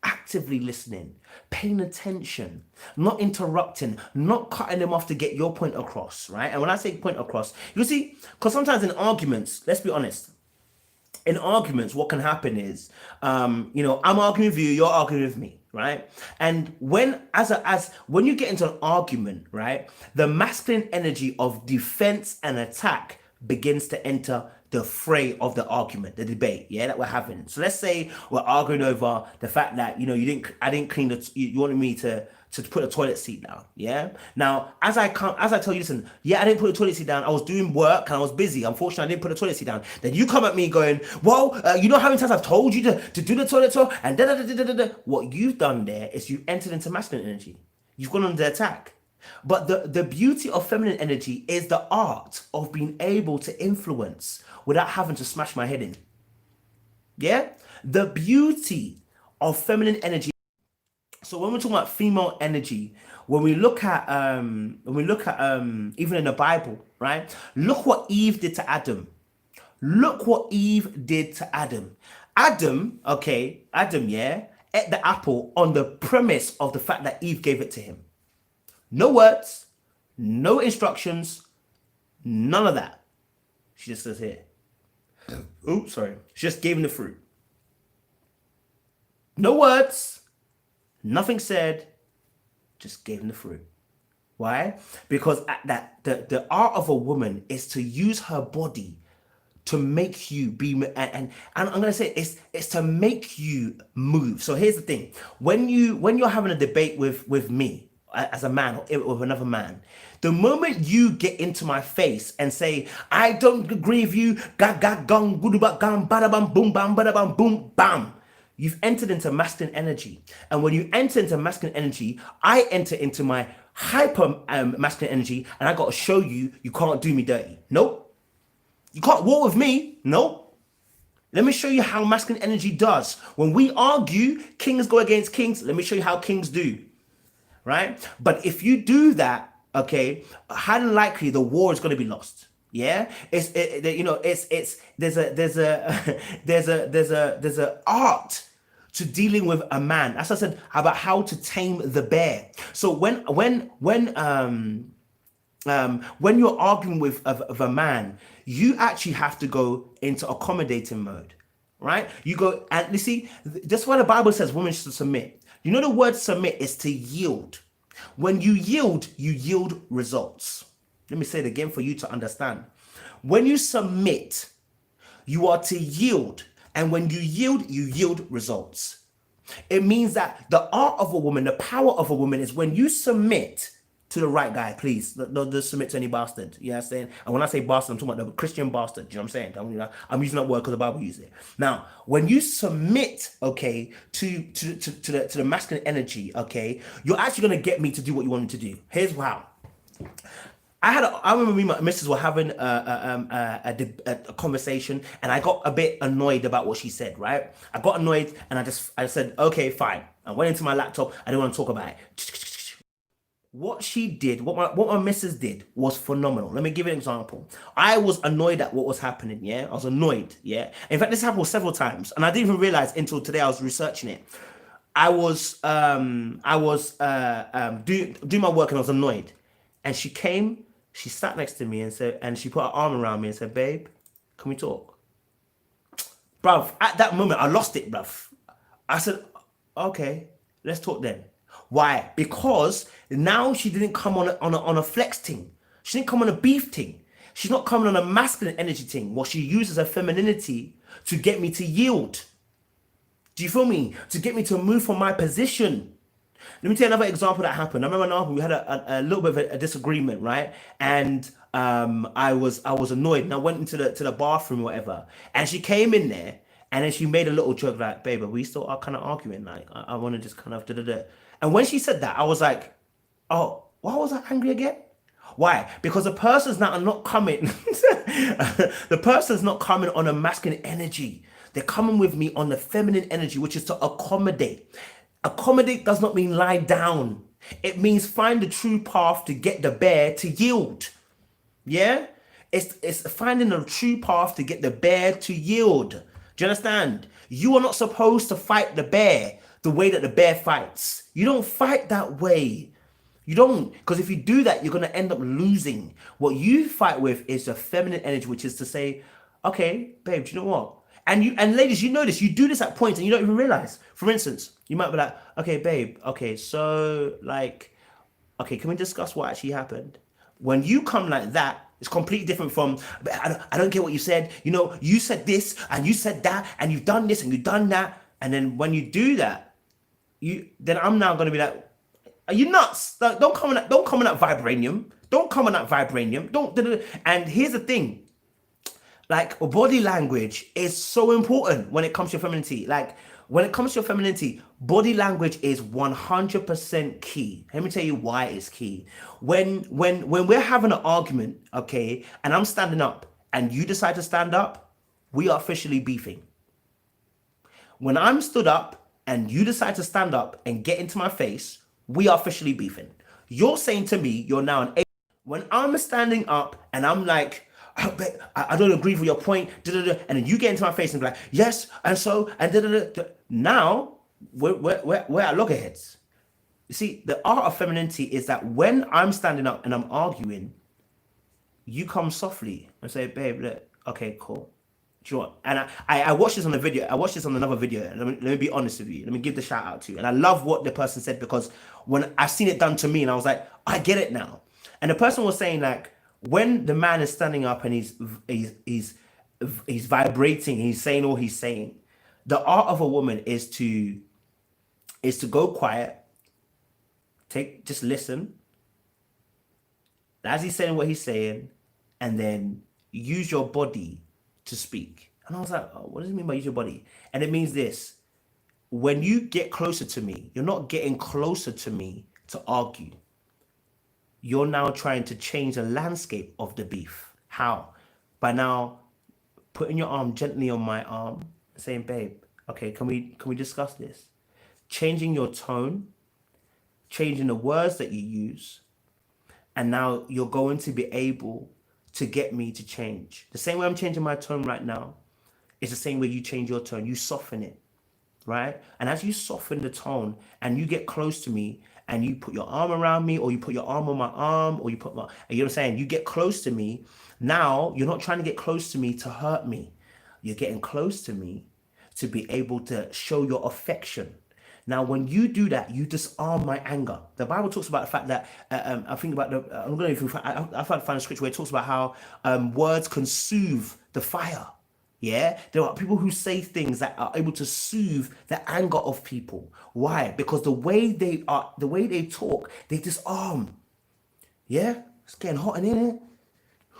actively listening, paying attention, not interrupting, not cutting them off to get your point across, right? And when I say point across, you see, because sometimes in arguments, let's be honest, in arguments, what can happen is, I'm arguing with you, you're arguing with me, right? And when you get into an argument, right, the masculine energy of defense and attack begins to enter the fray of the argument, the debate, yeah, that we're having. So let's say we're arguing over the fact that I didn't clean you wanted me to put a toilet seat down, yeah. Now, as I tell you, listen, yeah, I didn't put the toilet seat down. I was doing work and I was busy. Unfortunately, I didn't put the toilet seat down. Then you come at me going, well, you know how many times I've told you to do the toilet tour and da da da da da da. What you've done there is you entered into masculine energy. You've gone under attack. But the beauty of feminine energy is the art of being able to influence without having to smash my head in. Yeah? The beauty of feminine energy. So when we're talking about female energy, when we look at even in the Bible, right? Look what Eve did to Adam. Look what Eve did to Adam. Adam, yeah, ate the apple on the premise of the fact that Eve gave it to him. No words, no instructions, none of that. She just says here. Oops, sorry. She just gave him the fruit. No words, nothing said, just gave him the fruit. Why? Because the art of a woman is to use her body to make you be, and I'm gonna say it's to make you move. So here's the thing: when you're having a debate with me as a man or with another man, the moment you get into my face and say, I don't agree with you, gag gong gudubak bada bam boom bam bada bam boom bam, you've entered into masculine energy. And when you enter into masculine energy, I enter into my hyper masculine energy, and I got to show you can't do me dirty. Nope. You can't war with me. Nope. Let me show you how masculine energy does. When we argue, kings go against kings. Let me show you how kings do. Right? But if you do that, okay, highly likely the war is going to be lost. Yeah, there's a art to dealing with a man. As I said about how to tame the bear. So when you're arguing with a man, you actually have to go into accommodating mode, right? You go, and you see, that's why the Bible says women should submit. You know, the word submit is to yield. When you yield results. Let me say it again for you to understand. When you submit, you are to yield. And when you yield results. It means that the art of a woman, the power of a woman is when you submit to the right guy, please. Don't just submit to any bastard. You know what I'm saying? And when I say bastard, I'm talking about the Christian bastard. You know what I'm saying? I'm using that word because the Bible uses it. Now, when you submit, okay, to the masculine energy, okay, you're actually gonna get me to do what you want me to do. Here's how. I remember me and my missus were having a conversation, and I got a bit annoyed about what she said. Right, I got annoyed, and I said, okay, fine. I went into my laptop. I didn't want to talk about it. What she did, what my missus did, was phenomenal. Let me give you an example. I was annoyed at what was happening. Yeah, I was annoyed. Yeah, in fact, this happened several times, and I didn't even realize until today I was researching it. I was doing my work, and I was annoyed, and she came. She sat next to me and said, and she put her arm around me and said, "Babe, can we talk?" Bruv, at that moment, I lost it, bruv. I said, "Okay, let's talk then." Why? Because now she didn't come on a flex thing. She didn't come on a beef thing. She's not coming on a masculine energy thing. What she uses her femininity to get me to yield. Do you feel me? To get me to move from my position. Let me tell you another example that happened. I remember we had a little bit of a disagreement, right? And I was annoyed, and I went into the bathroom or whatever, and she came in there, and then she made a little joke like, "Babe, we still are kind of arguing. Like, I want to just kind of da da da." And when she said that, I was like, "Oh, why was I angry again?" Why? Because the person's now not coming. The person's not coming on a masculine energy. They're coming with me on the feminine energy, which is to accommodate. Accommodate does not mean lie down. It means find the true path to get the bear to yield. Yeah? It's finding the true path to get the bear to yield. Do you understand? You are not supposed to fight the bear the way that the bear fights. You don't fight that way. You don't, because if you do that, you're gonna end up losing. What you fight with is the feminine energy, which is to say, okay, babe, do you know what? And ladies, you know this, you do this at points and you don't even realize. For instance, you might be like, okay, babe, okay, so like, okay, can we discuss what actually happened? When you come like that, it's completely different from, "But I don't get what you said. You know, you said this and you said that and you've done this and you've done that." And then when you do that, then I'm now gonna be like, "Are you nuts? Like, don't come on that vibranium. Don't come on that vibranium. Don't." And here's the thing, like, body language is so important when it comes to your femininity. Like, when it comes to your femininity, body language is 100% key. Let me tell you why it's key. When we're having an argument, okay, and I'm standing up and you decide to stand up, we are officially beefing. When I'm stood up and you decide to stand up and get into my face, we are officially beefing. You're saying to me, you're now an. When I'm standing up and I'm like, "Oh, I don't agree with your point," and then you get into my face and be like, "Yes, and so," and now we're at loggerheads. You see, the art of femininity is that when I'm standing up and I'm arguing, you come softly and say, "Babe, look, okay, cool." Do you know what? And I watched this on the video. I watched this on another video. Let me be honest with you. Let me give the shout out to you. And I love what the person said, because when I've seen it done to me, and I was like, I get it now. And the person was saying, like, when the man is standing up and he's vibrating, he's saying all he's saying. The art of a woman is to go quiet, just listen as he's saying what he's saying, and then use your body to speak. And I was like, "Oh, what does it mean by use your body?" And it means this: when you get closer to me, you're not getting closer to me to argue. You're now trying to change the landscape of the beef. How? By now putting your arm gently on my arm, saying, "Babe, okay, can we discuss this?" Changing your tone, changing the words that you use, and now you're going to be able to get me to change. The same way I'm changing my tone right now, it's the same way you change your tone. You soften it, right? And as you soften the tone and you get close to me and you put your arm around me, or you put your arm on my arm, or you put my, you know what I'm saying? You get close to me. Now you're not trying to get close to me to hurt me. You're getting close to me to be able to show your affection. Now, when you do that, you disarm my anger. The Bible talks about the fact that I think about the. I'm going to. I find a scripture where it talks about how words can soothe the fire. Yeah, there are people who say things that are able to soothe the anger of people. Why? Because the way they talk, they disarm. Yeah, it's getting hot in here.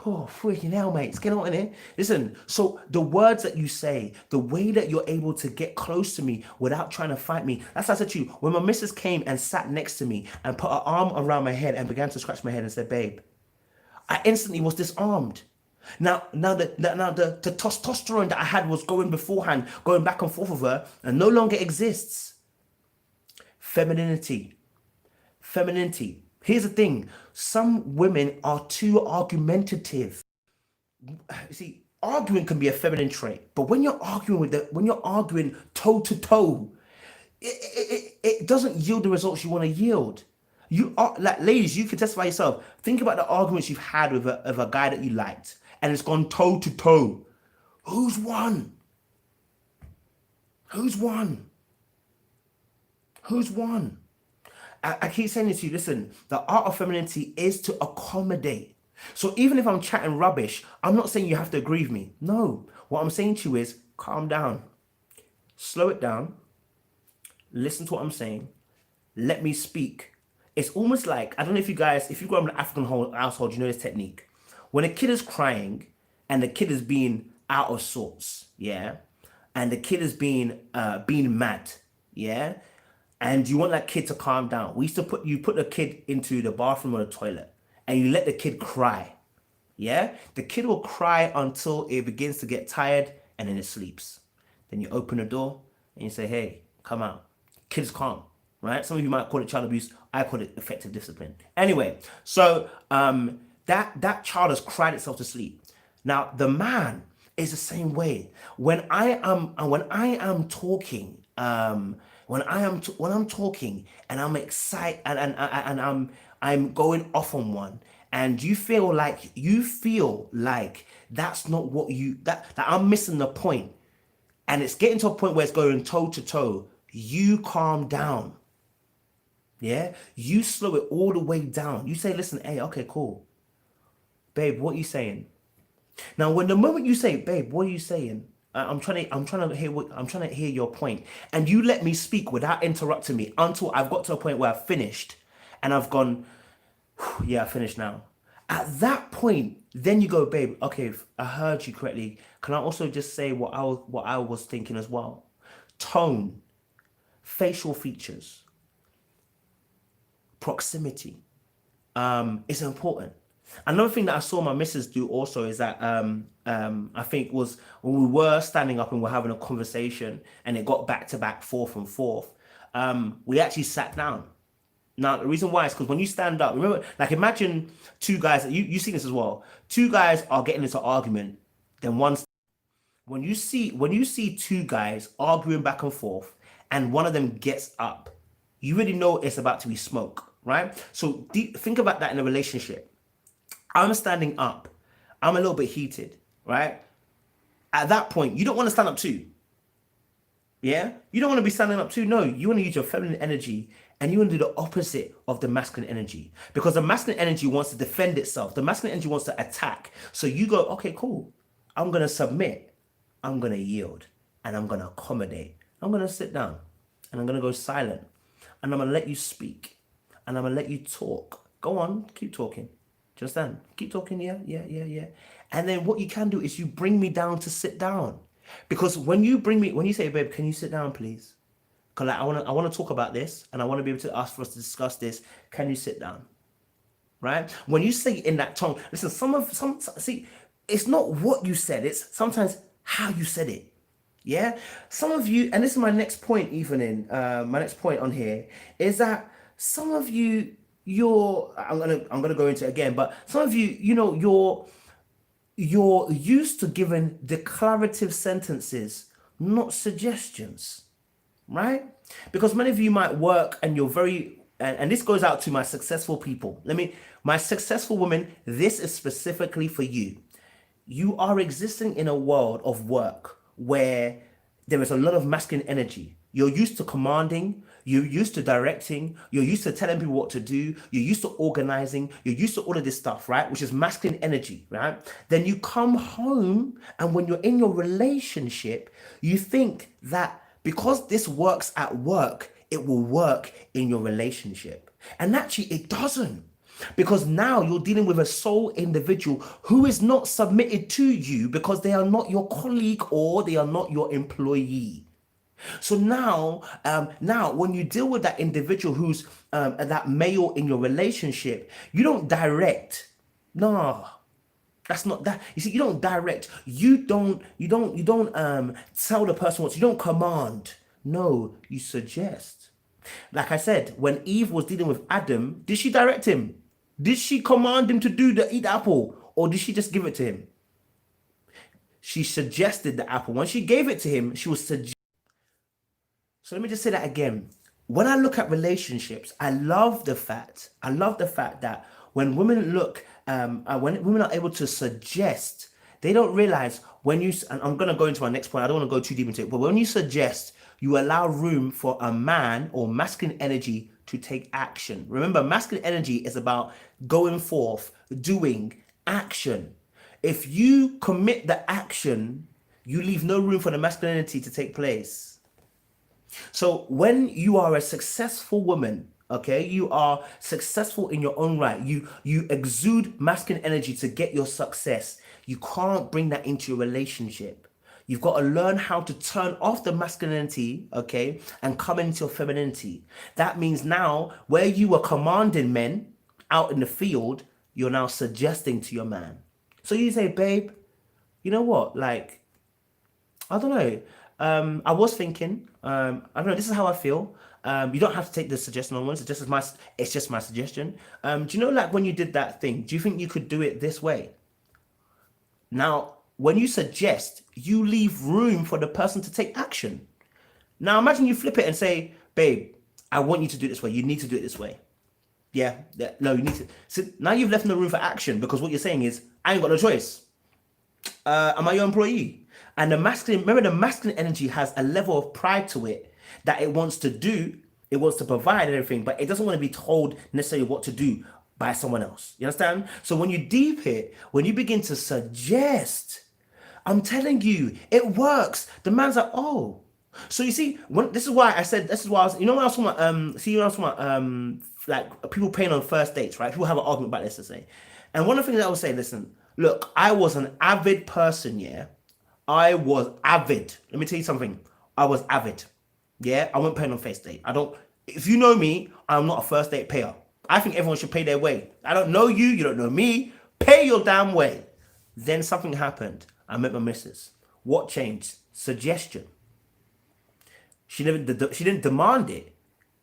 Oh, freaking hell, mate. It's getting on in here. Listen, so the words that you say, the way that you're able to get close to me without trying to fight me. That's what I said to you. When my missus came and sat next to me and put her arm around my head and began to scratch my head and said, babe, I instantly was disarmed. Now the testosterone that I had was going beforehand, going back and forth with her, and no longer exists. Femininity. Femininity. Here's the thing. Some women are too argumentative. You see, arguing can be a feminine trait, but when you're arguing toe to toe, it doesn't yield the results you want to yield. You are like, ladies, you can testify yourself. Think about the arguments you've had with of a guy that you liked, and it's gone toe to toe. Who's won? Who's won? Who's won? I keep saying this to you. Listen, the art of femininity is to accommodate. So even if I'm chatting rubbish, I'm not saying you have to agree with me. No, what I'm saying to you is calm down, slow it down, listen to what I'm saying, let me speak. It's almost like, I don't know if you guys, if you grow up in an African household, you know this technique. When a kid is crying and the kid is being out of sorts, yeah, and the kid is being mad, yeah, and you want that kid to calm down. We used to put the kid into the bathroom or the toilet, and you let the kid cry. Yeah, the kid will cry until it begins to get tired, and then it sleeps. Then you open the door and you say, "Hey, come out." Kid's calm, right? Some of you might call it child abuse. I call it effective discipline. Anyway, so that child has cried itself to sleep. Now the man is the same way. When I am talking, when I'm talking and I'm excited and I'm going off on one, and you feel like that's not what that I'm missing the point, and it's getting to a point where it's going toe to toe. You calm down. Yeah, you slow it all the way down. You say, listen, hey, okay, cool, babe, what are you saying? Now, when the moment you say, babe, what are you saying? I'm trying to hear your point, and you let me speak without interrupting me until I've got to a point where I've finished, and I've gone, yeah, I finished now. At that point, then you go, babe, okay, if I heard you correctly. Can I also just say what I was thinking as well? Tone, facial features, proximity, is important. Another thing that I saw my missus do also is that I think was when we were standing up and we're having a conversation and it got back to back, forth and forth, we actually sat down. Now the reason why is because when you stand up, remember, like imagine two guys, you seen this as well. Two guys are getting into argument, then when you see two guys arguing back and forth and one of them gets up, you really know it's about to be smoke, right? So think about that in a relationship. I'm standing up. I'm a little bit heated, right? At that point, you don't want to stand up too. Yeah? You don't want to be standing up too. No, you want to use your feminine energy and you want to do the opposite of the masculine energy. Because the masculine energy wants to defend itself. The masculine energy wants to attack. So you go, okay, cool. I'm going to submit. I'm going to yield. And I'm going to accommodate. I'm going to sit down. And I'm going to go silent. And I'm going to let you speak. And I'm going to let you talk. Go on, keep talking. Do you understand? Keep talking, yeah. And then what you can do is you bring me down to sit down. Because when you say, babe, can you sit down, please? Because like, I want to talk about this and I want to be able to ask for us to discuss this. Can you sit down? Right? When you say it in that tone, listen, see, it's not what you said, it's sometimes how you said it. Yeah? Some of you, and this is my next point, my next point on here, is that some of you, I'm gonna go into it again, but some of you, you're used to giving declarative sentences, not suggestions, right? Because many of you might work and you're very and this goes out to my successful people. My successful women, this is specifically for you. You are existing in a world of work where there is a lot of masculine energy. You're used to commanding, you're used to directing, you're used to telling people what to do, you're used to organizing, you're used to all of this stuff, right? Which is masculine energy, right? Then you come home, and when you're in your relationship, you think that because this works at work, it will work in your relationship. And actually, it doesn't. Because now you're dealing with a sole individual who is not submitted to you because they are not your colleague or they are not your employee. So now when you deal with that individual who's that male in your relationship, you don't direct. No, that's not that. You see, you don't direct. You don't tell the person what. You don't command. No, you suggest. Like I said, when Eve was dealing with Adam, did she direct him? Did she command him to eat the apple, or did she just give it to him? She suggested the apple. When she gave it to him, she was suggesting. So let me just say that again. When I look at relationships, I love the fact that when women when women are able to suggest, they don't realize and I'm going to go into my next point. I don't want to go too deep into it, but when you suggest, you allow room for a man or masculine energy to take action. Remember, masculine energy is about going forth, doing action. If you commit the action, you leave no room for the masculinity to take place. So when you are a successful woman, okay, you are successful in your own right. You exude masculine energy to get your success. You can't bring that into your relationship. You've got to learn how to turn off the masculinity, okay, and come into your femininity. That means now, where you were commanding men out in the field, you're now suggesting to your man. So you say, babe, you know what? Like, I don't know. I was thinking, I don't know, this is how I feel. You don't have to take the suggestion on once. It's just my suggestion. Do you know, like when you did that thing, do you think you could do it this way? Now, when you suggest, you leave room for the person to take action. Now, imagine you flip it and say, babe, I want you to do it this way. You need to do it this way. Yeah, no, you need to. So now you've left no room for action, because what you're saying is, I ain't got no choice. Am I your employee? And remember, the masculine energy has a level of pride to it that it wants to do, it wants to provide and everything, but it doesn't want to be told necessarily what to do by someone else. You understand? So when you deep it, when you begin to suggest, I'm telling you, it works. The man's like, oh. So you see, this is why I said, this is why I was, you know, when I was talking about, like people paying on first dates, right? People have an argument about this to say. And one of the things I would say, listen, look, I was an avid person, yeah? I was avid. Let me tell you something. I was avid. Yeah, I won't pay on first date. If you know me, I'm not a first date payer. I think everyone should pay their way. I don't know you, you don't know me. Pay your damn way. Then something happened. I met my missus. What changed? Suggestion. She didn't demand it.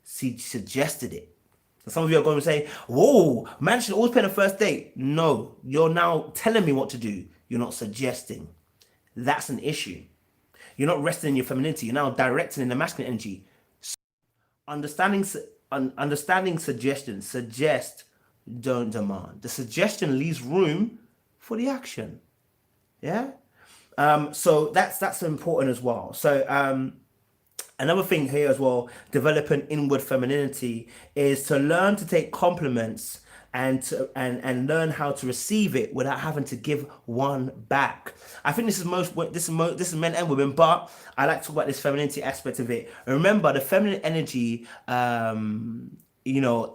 She suggested it. And some of you are going to say, whoa, man should always pay on the first date. No, you're now telling me what to do. You're not suggesting. That's an issue. You're not resting in your femininity. You're now directing in the masculine energy. Understanding suggestion. Suggest, don't demand. The suggestion leaves room for the action. Yeah. So that's important as well. So another thing here as well, developing inward femininity, is to learn to take compliments and learn how to receive it without having to give one back. I think this is men and women, but I like to talk about this femininity aspect of it. And remember, the feminine energy,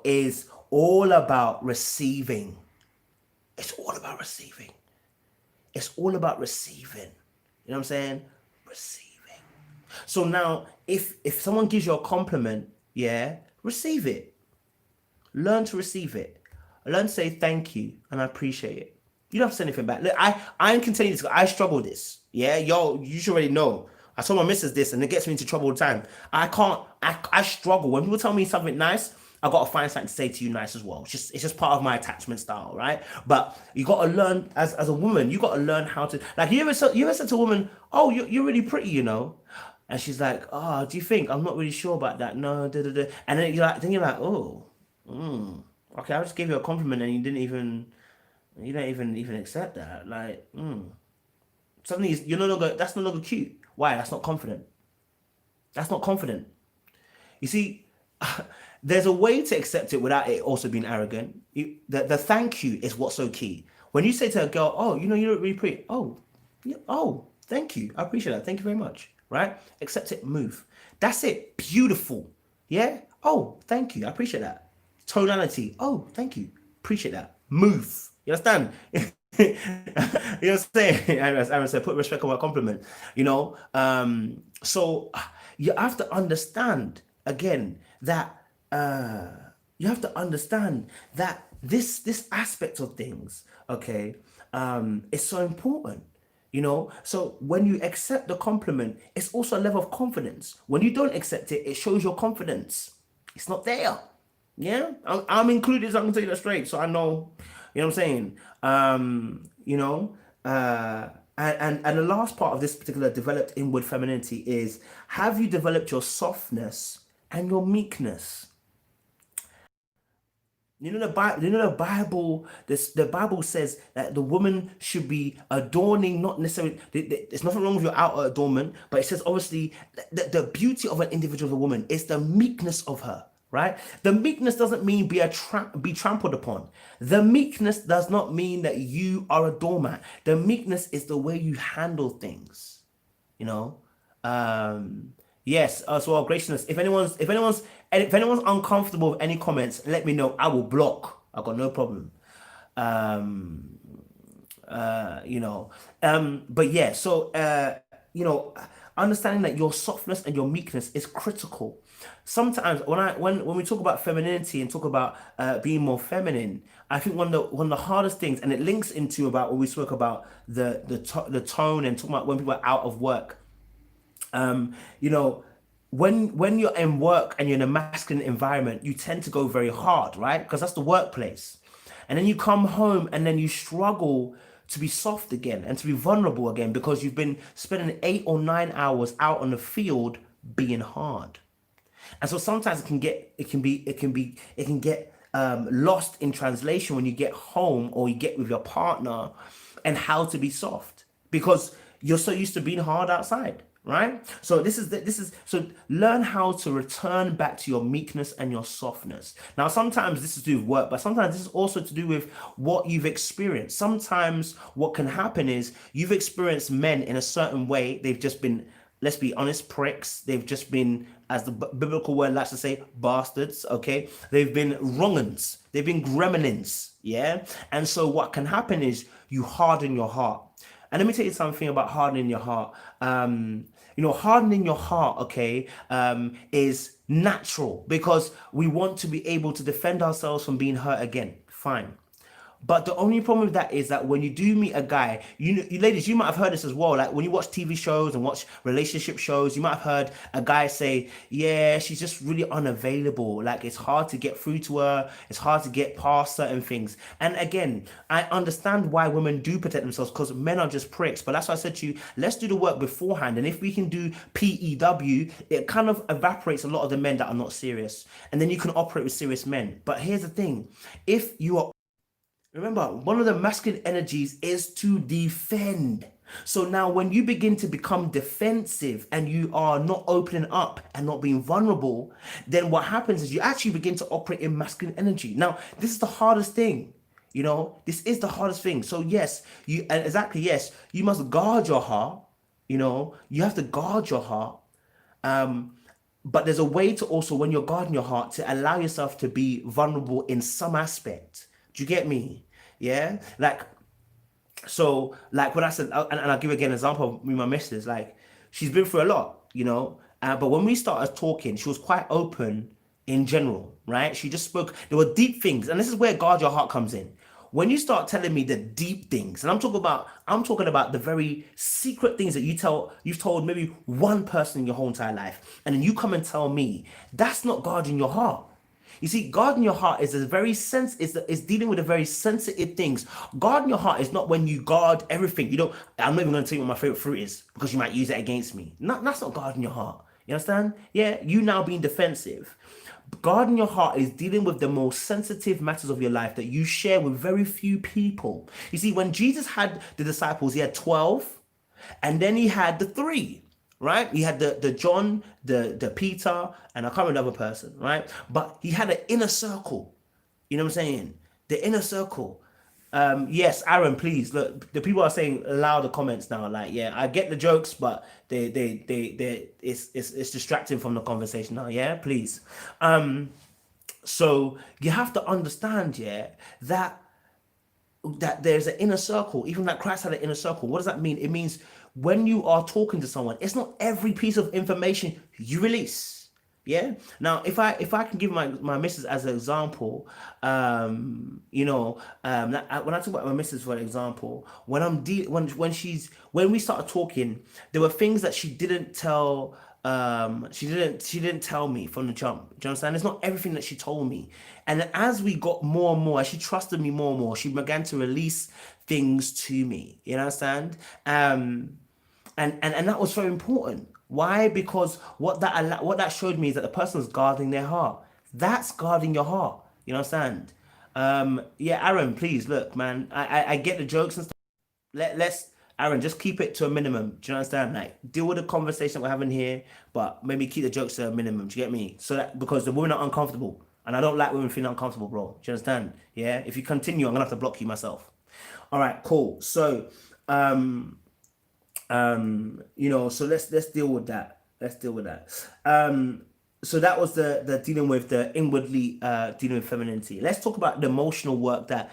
is all about receiving. It's all about receiving. It's all about receiving. You know what I'm saying? Receiving. So now, if someone gives you a compliment, yeah, receive it. Learn to receive it. Learn to say thank you and I appreciate it. You don't have to say anything back. Look, I can tell you this. I struggle with this. Yeah, you should already know. I told my missus this, and it gets me into trouble all the time. I struggle when people tell me something nice. I gotta find something to say to you nice as well. It's just part of my attachment style, right? But you gotta learn as a woman. You gotta learn how to, like, you ever said to a woman, "Oh, you're really pretty," you know, and she's like, "Oh, do you think?" "I'm not really sure about that." "No, da da da." And then you're like, oh. Okay, I just gave you a compliment and you don't even accept that. Like, suddenly you're no longer, that's no longer cute. Why? That's not confident. That's not confident. You see, there's a way to accept it without it also being arrogant. The thank you is what's so key. When you say to a girl, "Oh, you look really pretty." Oh, yeah, oh, thank you. I appreciate that. Thank you very much. Right? Accept it. Move. That's it. Beautiful. Yeah. Oh, thank you. I appreciate that. Tonality. Oh, thank you. Appreciate that. Move. You understand? You know what I'm saying? I said, put respect on my compliment. So you have to understand again that you have to understand that this aspect of things, okay, is so important. So when you accept the compliment, it's also a level of confidence. When you don't accept it, it shows your confidence. It's not there. Yeah, I'm included, so I can tell you that straight. So I know, you know what I'm saying. And the last part of this particular developed inward femininity is: have you developed your softness and your meekness? The Bible. The Bible says that the woman should be adorning, not necessarily. There's nothing wrong with your outer adornment, but it says obviously the beauty of an individual, of a woman, is the meekness of her. Right? The meekness doesn't mean be trampled upon. The meekness does not mean that you are a doormat. The meekness is the way you handle things. you know yes, as well, graciousness. If anyone's uncomfortable with any comments, let me know. I will block. I got no problem. um you know but yeah, so you know understanding that your softness and your meekness is critical. Sometimes when we talk about femininity and talk about being more feminine, I think one of the hardest things, and it links into about when we spoke about the tone and talking about when people are out of work. You know, when you're in work and you're in a masculine environment, you tend to go very hard, right? Because that's the workplace. And then you come home and then you struggle to be soft again and to be vulnerable again because you've been spending 8 or 9 hours out on the field being hard. And so sometimes it can get lost in translation when you get home or you get with your partner, and how to be soft because you're so used to being hard outside, right? So so learn how to return back to your meekness and your softness. Now sometimes this is to do with work, but sometimes this is also to do with what you've experienced. Sometimes what can happen is you've experienced men in a certain way. They've just been, let's be honest, pricks. They've just been, as the biblical word likes to say, bastards. Okay, they've been wrong'uns. They've been gremlins. Yeah, and so what can happen is you harden your heart. And let me tell you something about hardening your heart. Hardening your heart, okay, is natural because we want to be able to defend ourselves from being hurt again. Fine. But the only problem with that is that when you do meet a guy, you ladies, you might have heard this as well. Like when you watch TV shows and watch relationship shows, you might have heard a guy say, "Yeah, she's just really unavailable. Like it's hard to get through to her. It's hard to get past certain things." And again, I understand why women do protect themselves because men are just pricks. But that's why I said to you, let's do the work beforehand. And if we can do PEW, it kind of evaporates a lot of the men that are not serious, and then you can operate with serious men. But here's the thing: if you are remember, one of the masculine energies is to defend. So now, when you begin to become defensive and you are not opening up and not being vulnerable, then what happens is you actually begin to operate in masculine energy. Now, this is the hardest thing. This is the hardest thing. So, yes, yes, you must guard your heart. You have to guard your heart. But there's a way to also, when you're guarding your heart, to allow yourself to be vulnerable in some aspect. Do you get me? Yeah. Like when I said, and I'll give again an example of me, my missus. Like she's been through a lot. But when we started talking, she was quite open in general, right? She just spoke. There were deep things, and this is where guard your heart comes in. When you start telling me the deep things, and I'm talking about the very secret things that you've told maybe one person in your whole entire life, and then you come and tell me, that's not guarding your heart. You see, guarding your heart is is dealing with the very sensitive things. Guarding your heart is not when you guard everything. I'm not even going to tell you what my favorite fruit is because you might use it against me. That's not guarding your heart. You understand? Yeah, you now being defensive. Guarding your heart is dealing with the most sensitive matters of your life that you share with very few people. You see, when Jesus had the disciples, he had 12, and then he had the three, right? He had the John, the Peter, and I can't remember the other person, right? But he had an inner circle. You know what I'm saying? The inner circle. Yes, Aaron, please look. The people are saying allow the comments now. Like, yeah, I get the jokes, but it's distracting from the conversation now. Yeah, please. So you have to understand, yeah, that there's an inner circle. Even that Christ had an inner circle. What does that mean? It means when you are talking to someone, it's not every piece of information you release. Yeah. Now, if I can give my missus as an example, when I talk about my missus for example, when we started talking, there were things that she didn't tell me from the jump. Do you understand? It's not everything that she told me. And as we got more and more, as she trusted me more and more, she began to release things to me. You understand? And that was so important. Why? Because what that showed me is that the person is guarding their heart. That's guarding your heart. You understand? Yeah, Aaron, please look, man. I get the jokes and stuff. Let's Aaron, just keep it to a minimum. Do you understand? Like, deal with the conversation we're having here, but maybe keep the jokes to a minimum. Do you get me? So that because the women are uncomfortable, and I don't like women feeling uncomfortable, bro. Do you understand? Yeah. If you continue, I'm gonna have to block you myself. All right, cool. So, so let's deal with that. Let's deal with that. So that was the dealing with the inwardly dealing with femininity. Let's talk about the emotional work that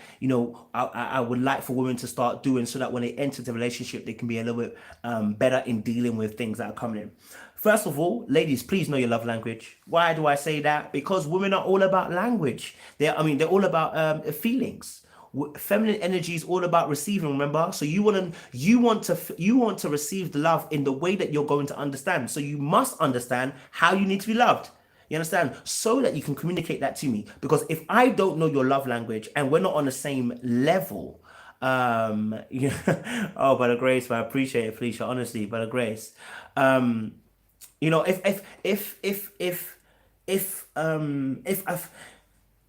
I would like for women to start doing so that when they enter the relationship they can be a little bit better in dealing with things that are coming in. First of all, ladies, please know your love language. Why do I say that? Because women are all about language. They're all about feelings. Feminine energy is all about receiving, remember? So you want to receive the love in the way that you're going to understand. So you must understand how you need to be loved. You understand? So that you can communicate that to me. Because if I don't know your love language and we're not on the same level, oh, by the grace, but I appreciate it, Felicia, honestly, by the grace.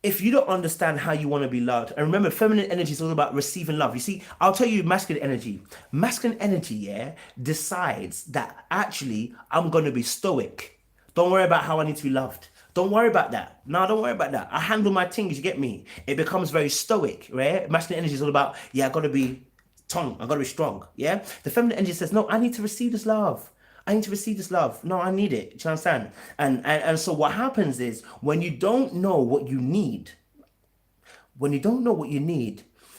If you don't understand how you want to be loved, and remember, feminine energy is all about receiving love. You see, I'll tell you masculine energy. Masculine energy, yeah, decides that actually I'm going to be stoic. Don't worry about how I need to be loved. Don't worry about that. No, don't worry about that. I handle my things, you get me? It becomes very stoic, right? Masculine energy is all about, yeah, I got to be tongue. I got to be strong, yeah? The feminine energy says, no, I need to receive this love. I need to receive this love. No, I need it. Do you understand? And so what happens is when you don't know what you need,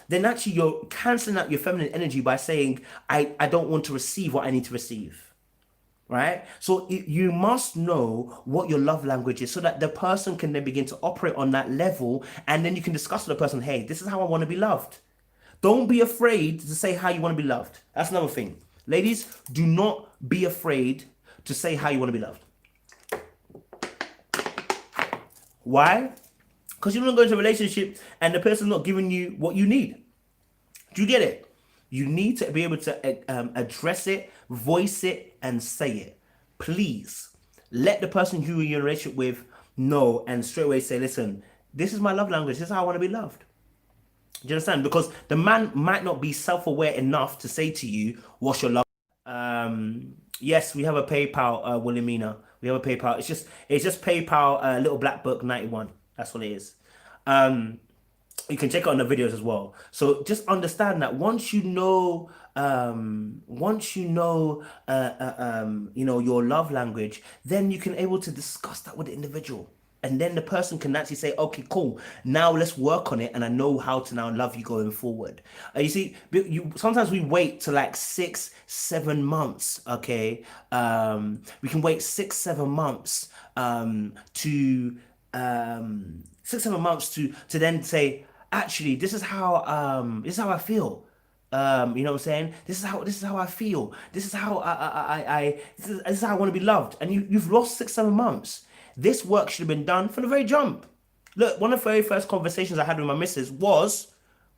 then actually you're canceling out your feminine energy by saying, I don't want to receive what I need to receive. Right? So you must know what your love language is so that the person can then begin to operate on that level. And then you can discuss with the person, hey, this is how I want to be loved. Don't be afraid to say how you want to be loved. That's another thing. Ladies, do not be afraid to say how you want to be loved. Why? Because you don't go into a relationship and the person's not giving you what you need. Do you get it? You need to be able to address it, voice it, and say it. Please let the person who you're in a relationship with know and straight away say, listen, this is my love language. This is how I want to be loved. Do you understand? Because the man might not be self-aware enough to say to you, what's your love? Yes, we have a PayPal, Wilhelmina. We have a PayPal. It's just PayPal, Little Black Book 91. That's what it is. You can check it on the videos as well. So just understand that once you know your love language, then you can able to discuss that with the individual. And then the person can actually say, okay, cool. Now let's work on it. And I know how to now love you going forward. You see, sometimes we wait to like 6-7 months. Okay. We can wait 6-7 months, to 6-7 months to then say, actually, this is how I feel. You know what I'm saying? This is how I feel. This is how this is how I want to be loved. And you've lost 6-7 months. This work should have been done from the very jump. Look, one of the very first conversations I had with my missus was,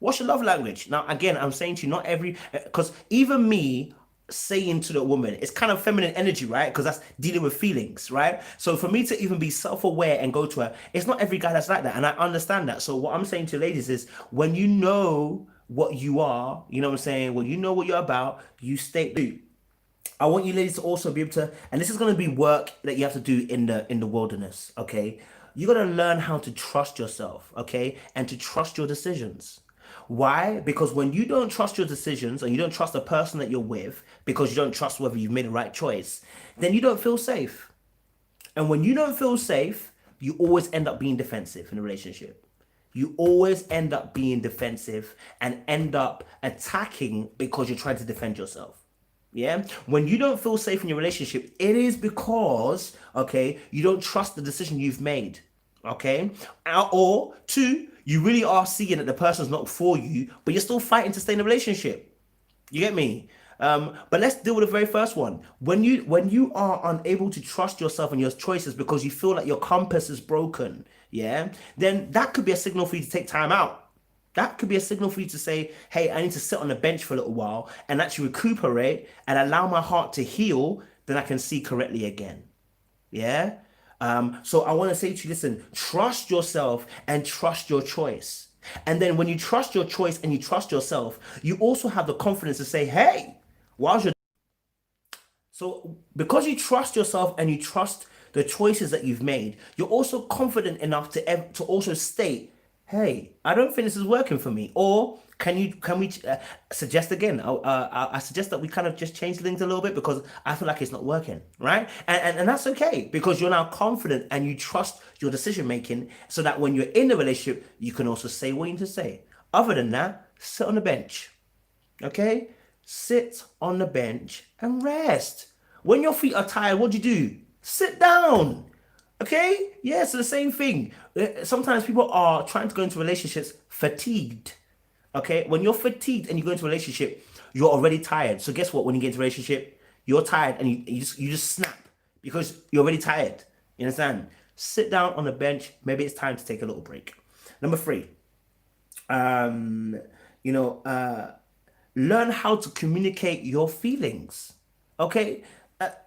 what's your love language? Now, again, I'm saying to you, not every, because even me, saying to the woman, it's kind of feminine energy, right? Because that's dealing with feelings, right? So for me to even be self-aware and go to her, it's not every guy that's like that, and I understand that. So what I'm saying to ladies is, when you know what you are, you know what I'm saying, when you know what you're about, you stay. I want you ladies to also be able to, and this is going to be work that you have to do in the wilderness, okay? You got to learn how to trust yourself, okay? And to trust your decisions. Why? Because when you don't trust your decisions and you don't trust the person that you're with because you don't trust whether you've made the right choice, then you don't feel safe. And when you don't feel safe, you always end up being defensive in a relationship. You always end up being defensive and end up attacking because you're trying to defend yourself. Yeah. When you don't feel safe in your relationship, it is because, okay, you don't trust the decision you've made. Okay. Or two, you really are seeing that the person's not for you, but you're still fighting to stay in a relationship. You get me? But let's deal with the very first one. When you are unable to trust yourself and your choices because you feel like your compass is broken, yeah, then that could be a signal for you to take time out. That could be a signal for you to say, hey, I need to sit on the bench for a little while and actually recuperate and allow my heart to heal, then I can see correctly again. Yeah. So I want to say to you, listen, trust yourself and trust your choice. And then when you trust your choice and you trust yourself, you also have the confidence to say, hey, whilst you're so because you trust yourself and you trust the choices that you've made, you're also confident enough to also state, "Hey, I don't think this is working for me." Or can we suggest again? I suggest that we kind of just change things a little bit because I feel like it's not working, right? And that's okay because you're now confident and you trust your decision making, so that when you're in the relationship, you can also say what you need to say. Other than that, sit on the bench. Okay? Sit on the bench and rest. When your feet are tired, what do you do? Sit down. Okay? Yeah, so the same thing. Sometimes people are trying to go into relationships fatigued. Okay? When you're fatigued and you go into a relationship, you're already tired. So guess what? When you get into a relationship, you're tired and you just snap because you're already tired. You understand? Sit down on the bench. Maybe it's time to take a little break. Number three, um, you know, learn how to communicate your feelings. Okay,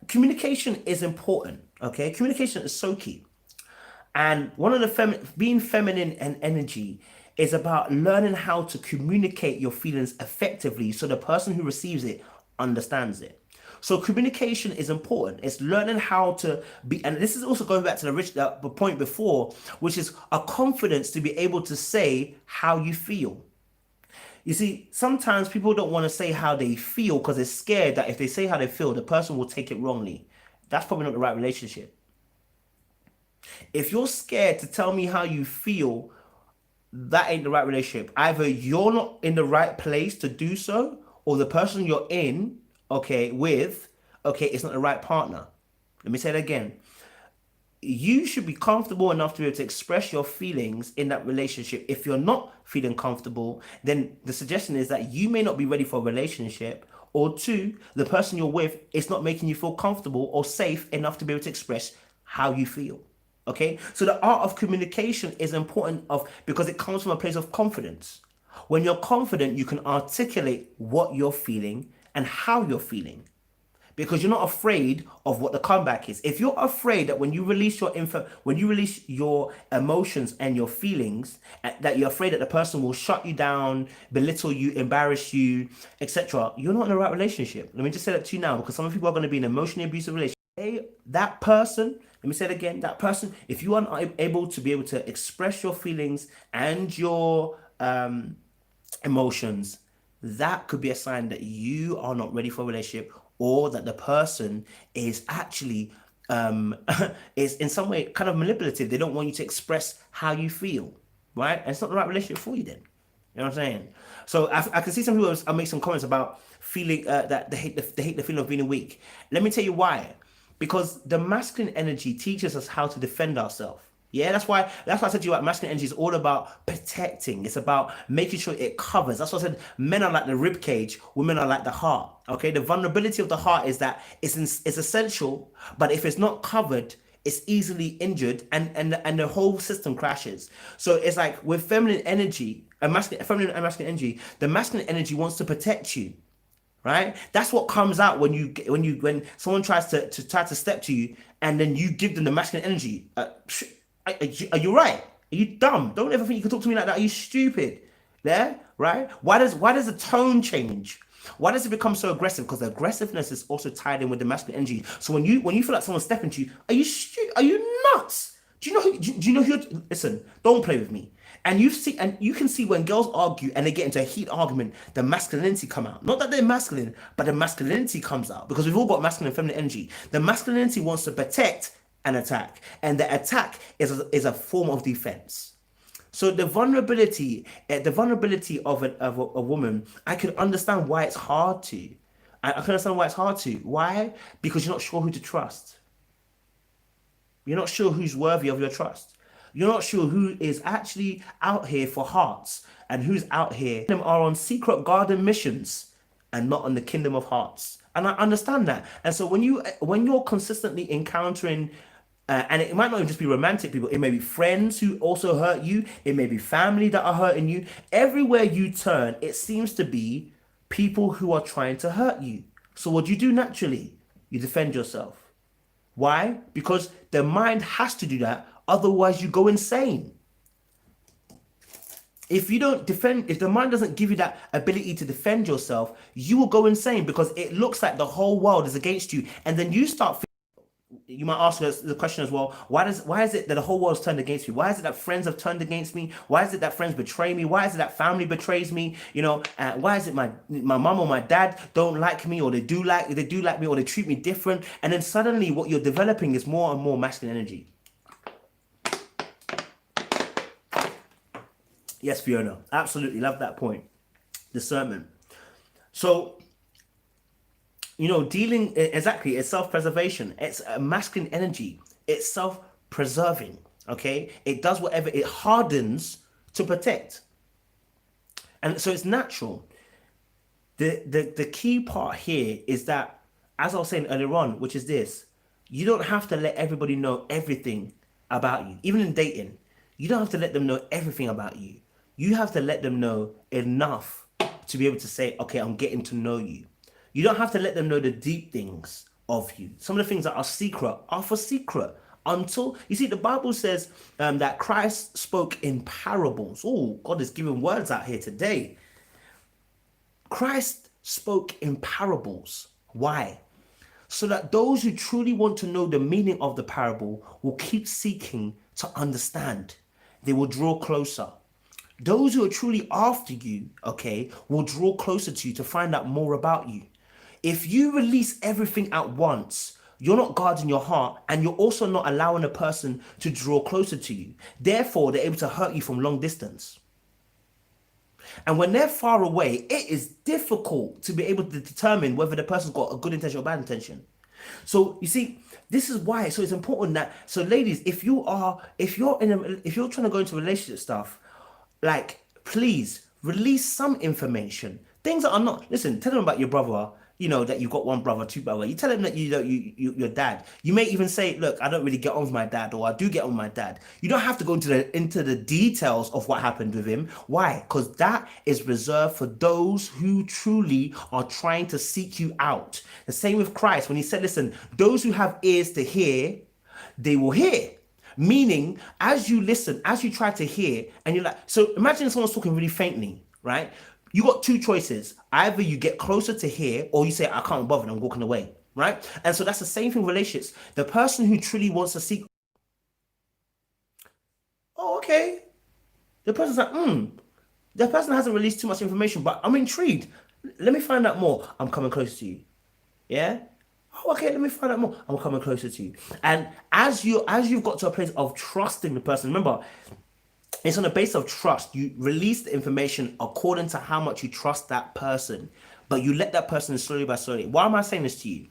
communication is important. Okay, communication is so key. And one of the being feminine and energy is about learning how to communicate your feelings effectively so the person who receives it understands it. So communication is important. It's learning how to be, and this is also going back to the point before, which is a confidence to be able to say how you feel. You see, sometimes people don't want to say how they feel because they're scared that if they say how they feel, the person will take it wrongly. That's probably not the right relationship. If you're scared to tell me how you feel, that ain't the right relationship. Either you're not in the right place to do so, or the person you're in, okay, with, okay, it's not the right partner. Let me say it again. You should be comfortable enough to be able to express your feelings in that relationship. If you're not feeling comfortable, then the suggestion is that you may not be ready for a relationship, or two, the person you're with is not making you feel comfortable or safe enough to be able to express how you feel. Okay, so the art of communication is important of because it comes from a place of confidence. When you're confident, you can articulate what you're feeling and how you're feeling because you're not afraid of what the comeback is. If you're afraid that when you release your when you release your emotions and your feelings, that you're afraid that the person will shut you down, belittle you, embarrass you, etc., you're not in the right relationship. Let me just say that to you now, because some people are going to be in an emotionally abusive relationship. That person, let me say it again, that person, if you are not able to be able to express your feelings and your emotions, that could be a sign that you are not ready for a relationship, or that the person is actually is in some way kind of manipulative. They don't want you to express how you feel, right? And it's not the right relationship for you then. You know what I'm saying? So I can see some people make some comments about feeling that they hate the feeling of being weak. Let me tell you why. Because the masculine energy teaches us how to defend ourselves. Yeah, that's why I said to you about masculine energy is all about protecting. It's about making sure it covers. That's why I said men are like the rib cage, women are like the heart. Okay, the vulnerability of the heart is that it's essential, but if it's not covered, it's easily injured, and the whole system crashes. So it's like with feminine energy, feminine and masculine energy, the masculine energy wants to protect you, right? That's what comes out when someone tries to step to you, and then you give them the masculine energy. Are you right? Are you dumb? Don't ever think you can talk to me like that. Are you stupid? Yeah, right? Why does the tone change? Why does it become so aggressive? Because the aggressiveness is also tied in with the masculine energy. So when you feel like someone's stepping to you, are you nuts? Do you know who? Listen, don't play with me. And you can see when girls argue and they get into a heat argument, the masculinity come out. Not that they're masculine, but the masculinity comes out because we've all got masculine and feminine energy. The masculinity wants to protect and attack, and the attack is a form of defense. So the vulnerability of a woman, I can understand why it's hard to. I can understand why it's hard to. Why? Because you're not sure who to trust. You're not sure who's worthy of your trust. You're not sure who is actually out here for hearts and who's out here. Them are on secret garden missions and not on the kingdom of hearts. And I understand that. And so when you're consistently encountering and it might not even just be romantic people, it may be friends who also hurt you, it may be family that are hurting you. Everywhere you turn, it seems to be people who are trying to hurt you. So what do you do naturally? You defend yourself. Why? Because the mind has to do that, otherwise you go insane. If you don't defend, if the mind doesn't give you that ability to defend yourself, you will go insane because it looks like the whole world is against you. And then you start, you might ask us the question as well, why is it that the whole world's turned against me? Why is it that friends have turned against me? Why is it that friends betray me? Why is it that family betrays me? Why is it my mom or my dad don't like me, or they do like me, or they treat me different? And then suddenly what you're developing is more and more masculine energy. Yes, Fiona, absolutely love that point. Discernment. So dealing exactly, it's self-preservation. It's a masculine energy. It's self-preserving. Okay, it does whatever, it hardens to protect, and so it's natural. The key part here is that, as I was saying earlier on, which is this: you don't have to let everybody know everything about you. Even in dating, you don't have to let them know everything about you. You have to let them know enough to be able to say, okay, I'm getting to know you. You don't have to let them know the deep things of you. Some of the things that are for secret. Until, you see, the Bible says that Christ spoke in parables. Oh, God is giving words out here today. Christ spoke in parables. Why? So that those who truly want to know the meaning of the parable will keep seeking to understand. They will draw closer. Those who are truly after you, okay, will draw closer to you to find out more about you. If you release everything at once, you're not guarding your heart, and you're also not allowing a person to draw closer to you. Therefore, they're able to hurt you from long distance. And when they're far away, it is difficult to be able to determine whether the person's got a good intention or bad intention. So you see, this is why. So it's important that, so ladies, if you're trying to go into relationship stuff, like, please release some information. Things that are not, listen, tell them about your brother, that you've got one brother, two brother. You tell them that your dad. You may even say, look, I don't really get on with my dad, or I do get on with my dad. You don't have to go into the details of what happened with him. Why? Because that is reserved for those who truly are trying to seek you out. The same with Christ when he said, listen, those who have ears to hear, they will hear. Meaning, as you listen, as you try to hear, and you're like, so imagine someone's talking really faintly, right? You got two choices. Either you get closer to hear, or you say, I can't bother, and I'm walking away, right? And so that's the same thing with relationships. The person who truly wants to seek, oh, okay. The person's like, the person hasn't released too much information, but I'm intrigued. Let me find out more. I'm coming close to you. Yeah? Oh, okay, let me find out more. I'm coming closer to you. And as you've got to a place of trusting the person, remember, it's on the basis of trust. You release the information according to how much you trust that person, but you let that person slowly by slowly. Why am I saying this to you?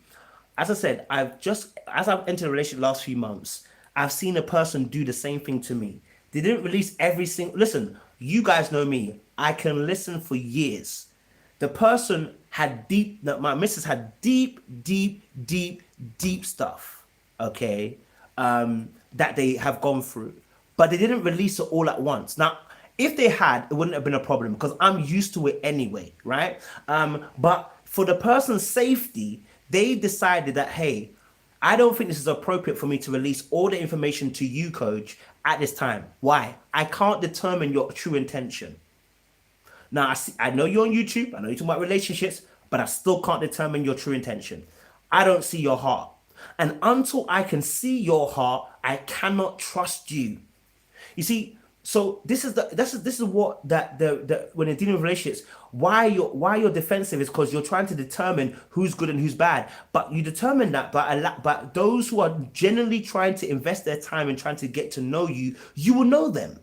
As I said, as I've entered a relationship the last few months, I've seen a person do the same thing to me. They didn't release every single, listen, you guys know me. I can listen for years. The person had my missus had deep stuff, okay, that they have gone through, but they didn't release it all at once. Now, if they had, it wouldn't have been a problem because I'm used to it anyway, right? But for the person's safety, they decided that, hey, I don't think this is appropriate for me to release all the information to you, coach, at this time. Why? I can't determine your true intention. Now, I know you're on YouTube, I know you're talking about relationships, but I still can't determine your true intention. I don't see your heart. And until I can see your heart, I cannot trust you. You see, so this is what that the when you're dealing with relationships, why you're defensive is because you're trying to determine who's good and who's bad. But you determine that, but those who are genuinely trying to invest their time and trying to get to know you, you will know them,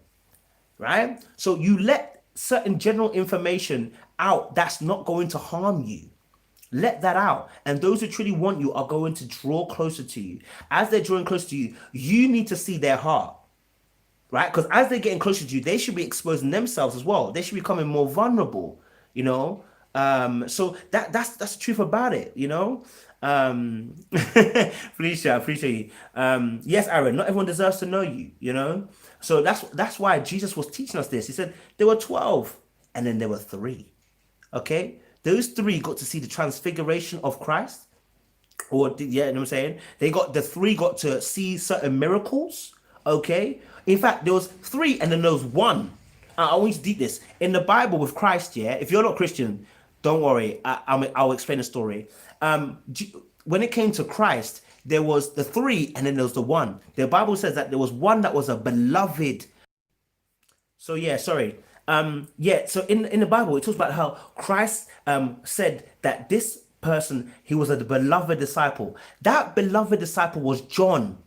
right? So you let certain general information out that's not going to harm you. Let that out. And those who truly want you are going to draw closer to you. As they're drawing closer to you, you need to see their heart, right? Because as they're getting closer to you, they should be exposing themselves as well. They should be becoming more vulnerable, you know? So that's the truth about it, you know? Felicia, I appreciate you. Yes, Aaron, not everyone deserves to know you, you know? So that's why Jesus was teaching us this. He said there were 12 and then there were 3. Okay? Those 3 got to see the transfiguration of Christ. Or yeah, you know what I'm saying? The 3 got to see certain miracles. Okay? In fact, there was 3 and then there was 1. I want you to deep this. In the Bible with Christ, yeah, if you're not Christian, don't worry. I'll explain the story. When it came to Christ, there was the 3 and then there was the 1. The Bible says that there was one that was a beloved. So yeah, sorry. So in the Bible, it talks about how Christ said that this person, he was a beloved disciple. That beloved disciple was John.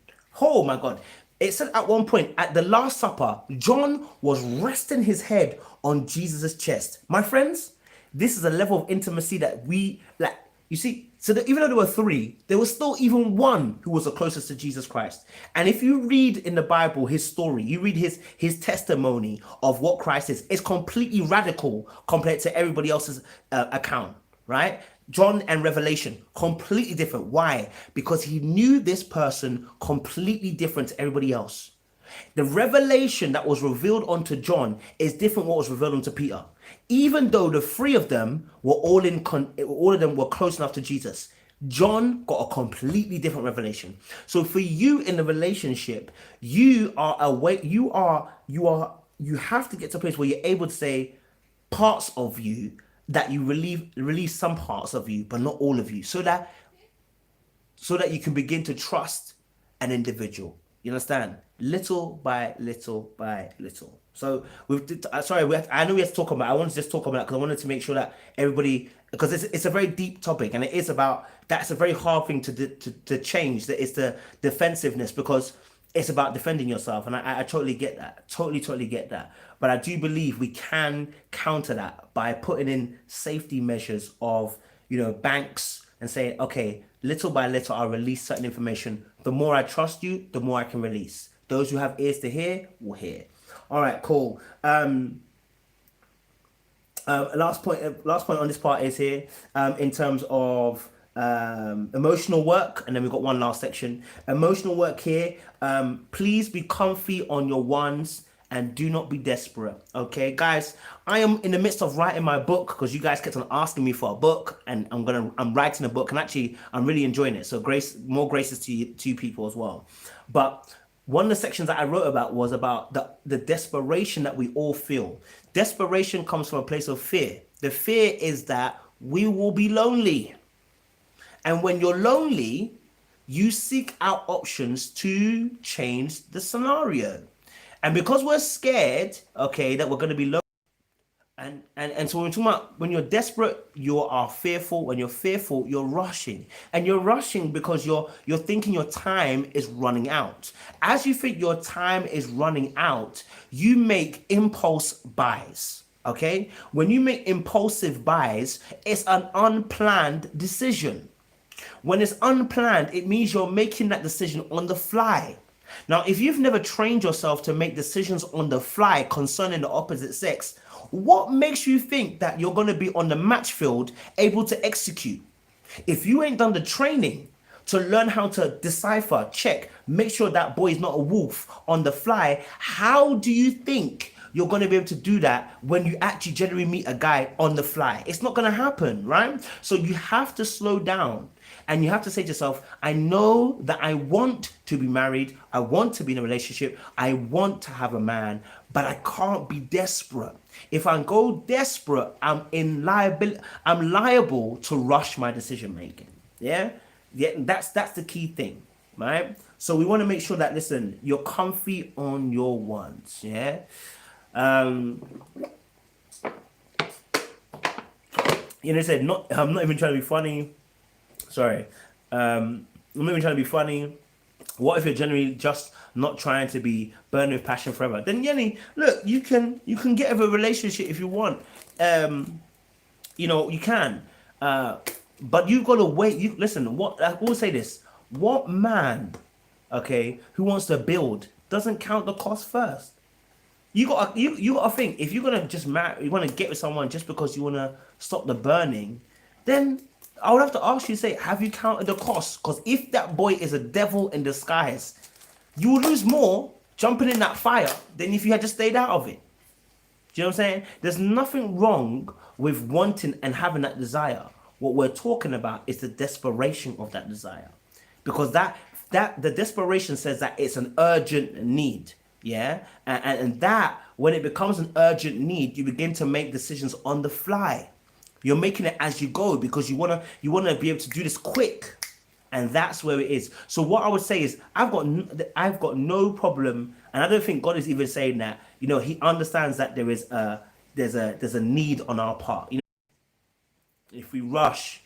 Oh my God. It said at one point at the Last Supper, John was resting his head on Jesus's chest. My friends, this is a level of intimacy that we like. You see, so that even though there were 3, there was still even 1 who was the closest to Jesus Christ. And if you read in the Bible his story, you read his testimony of what Christ is, it's completely radical compared to everybody else's account, right? John and Revelation, completely different. Why? Because he knew this person completely different to everybody else. The revelation that was revealed unto John is different what was revealed unto Peter. Even though the 3 of them were all of them were close enough to Jesus, John got a completely different revelation. So for you in the relationship, you are away. You have to get to a place where you're able to say parts of you that you release some parts of you, but not all of you, so that you can begin to trust an individual. You understand? Little by little by little. So I know we have to talk about. I want to just talk about it because I wanted to make sure that everybody, because it's a very deep topic and it is about. That's a very hard thing to change. That it's the defensiveness, because it's about defending yourself, and I totally get that. Totally get that. But I do believe we can counter that by putting in safety measures of banks and saying, okay, little by little I'll release certain information. The more I trust you, the more I can release. Those who have ears to hear will hear. All right, cool. Last point on this part is here in terms of emotional work, and then we've got one last section. Emotional work here. Please be comfy on your ones and do not be desperate. Okay, guys, I am in the midst of writing my book because you guys kept on asking me for a book, and I'm writing a book, and actually I'm really enjoying it. So more graces to you people as well. But one of the sections that I wrote about was about the desperation that we all feel. Desperation comes from a place of fear. The fear is that we will be lonely. And when you're lonely, you seek out options to change the scenario. And because we're scared, okay, that we're going to be lonely. And so when we're talking about when you're desperate, you are fearful. When you're fearful, you're rushing. And you're rushing because you're thinking your time is running out. As you think your time is running out, you make impulse buys. Okay? When you make impulsive buys, it's an unplanned decision. When it's unplanned, it means you're making that decision on the fly. Now, if you've never trained yourself to make decisions on the fly concerning the opposite sex, what makes you think that you're going to be on the match field able to execute? If you ain't done the training to learn how to decipher, check, make sure that boy is not a wolf on the fly, how do you think you're going to be able to do that when you actually generally meet a guy on the fly. It's not going to happen, right? So you have to slow down and you have to say to yourself, I know that I want to be married, I want to be in a relationship, I want to have a man, but I can't be desperate. If I go desperate, I'm liable to rush my decision making. Yeah? Yeah, that's the key thing, right? So we want to make sure that, listen, you're comfy on your ones, yeah? Said, I'm not even trying to be funny. Sorry. I'm not even trying to be funny. What if you're generally just not trying to be burning with passion forever? Then Yenny, look, you can get over a relationship if you want. You can. But you've got to wait. You listen. What I will say this: what man, okay, who wants to build doesn't count the cost first. You gotta think, if you're gonna just marry, you want to get with someone just because you want to stop the burning, then I would have to ask you, say, have you counted the cost? Because if that boy is a devil in disguise, you will lose more jumping in that fire than if you had just stayed out of it. Do you know what I'm saying? There's nothing wrong with wanting and having that desire. What we're talking about is the desperation of that desire, because that the desperation says that it's an urgent need. Yeah, and that when it becomes an urgent need, you begin to make decisions on the fly. You're making it as you go because you wanna be able to do this quick, and that's where it is. So what I would say is I've got no problem, and I don't think God is even saying that. He understands that there's a need on our part. If we rush,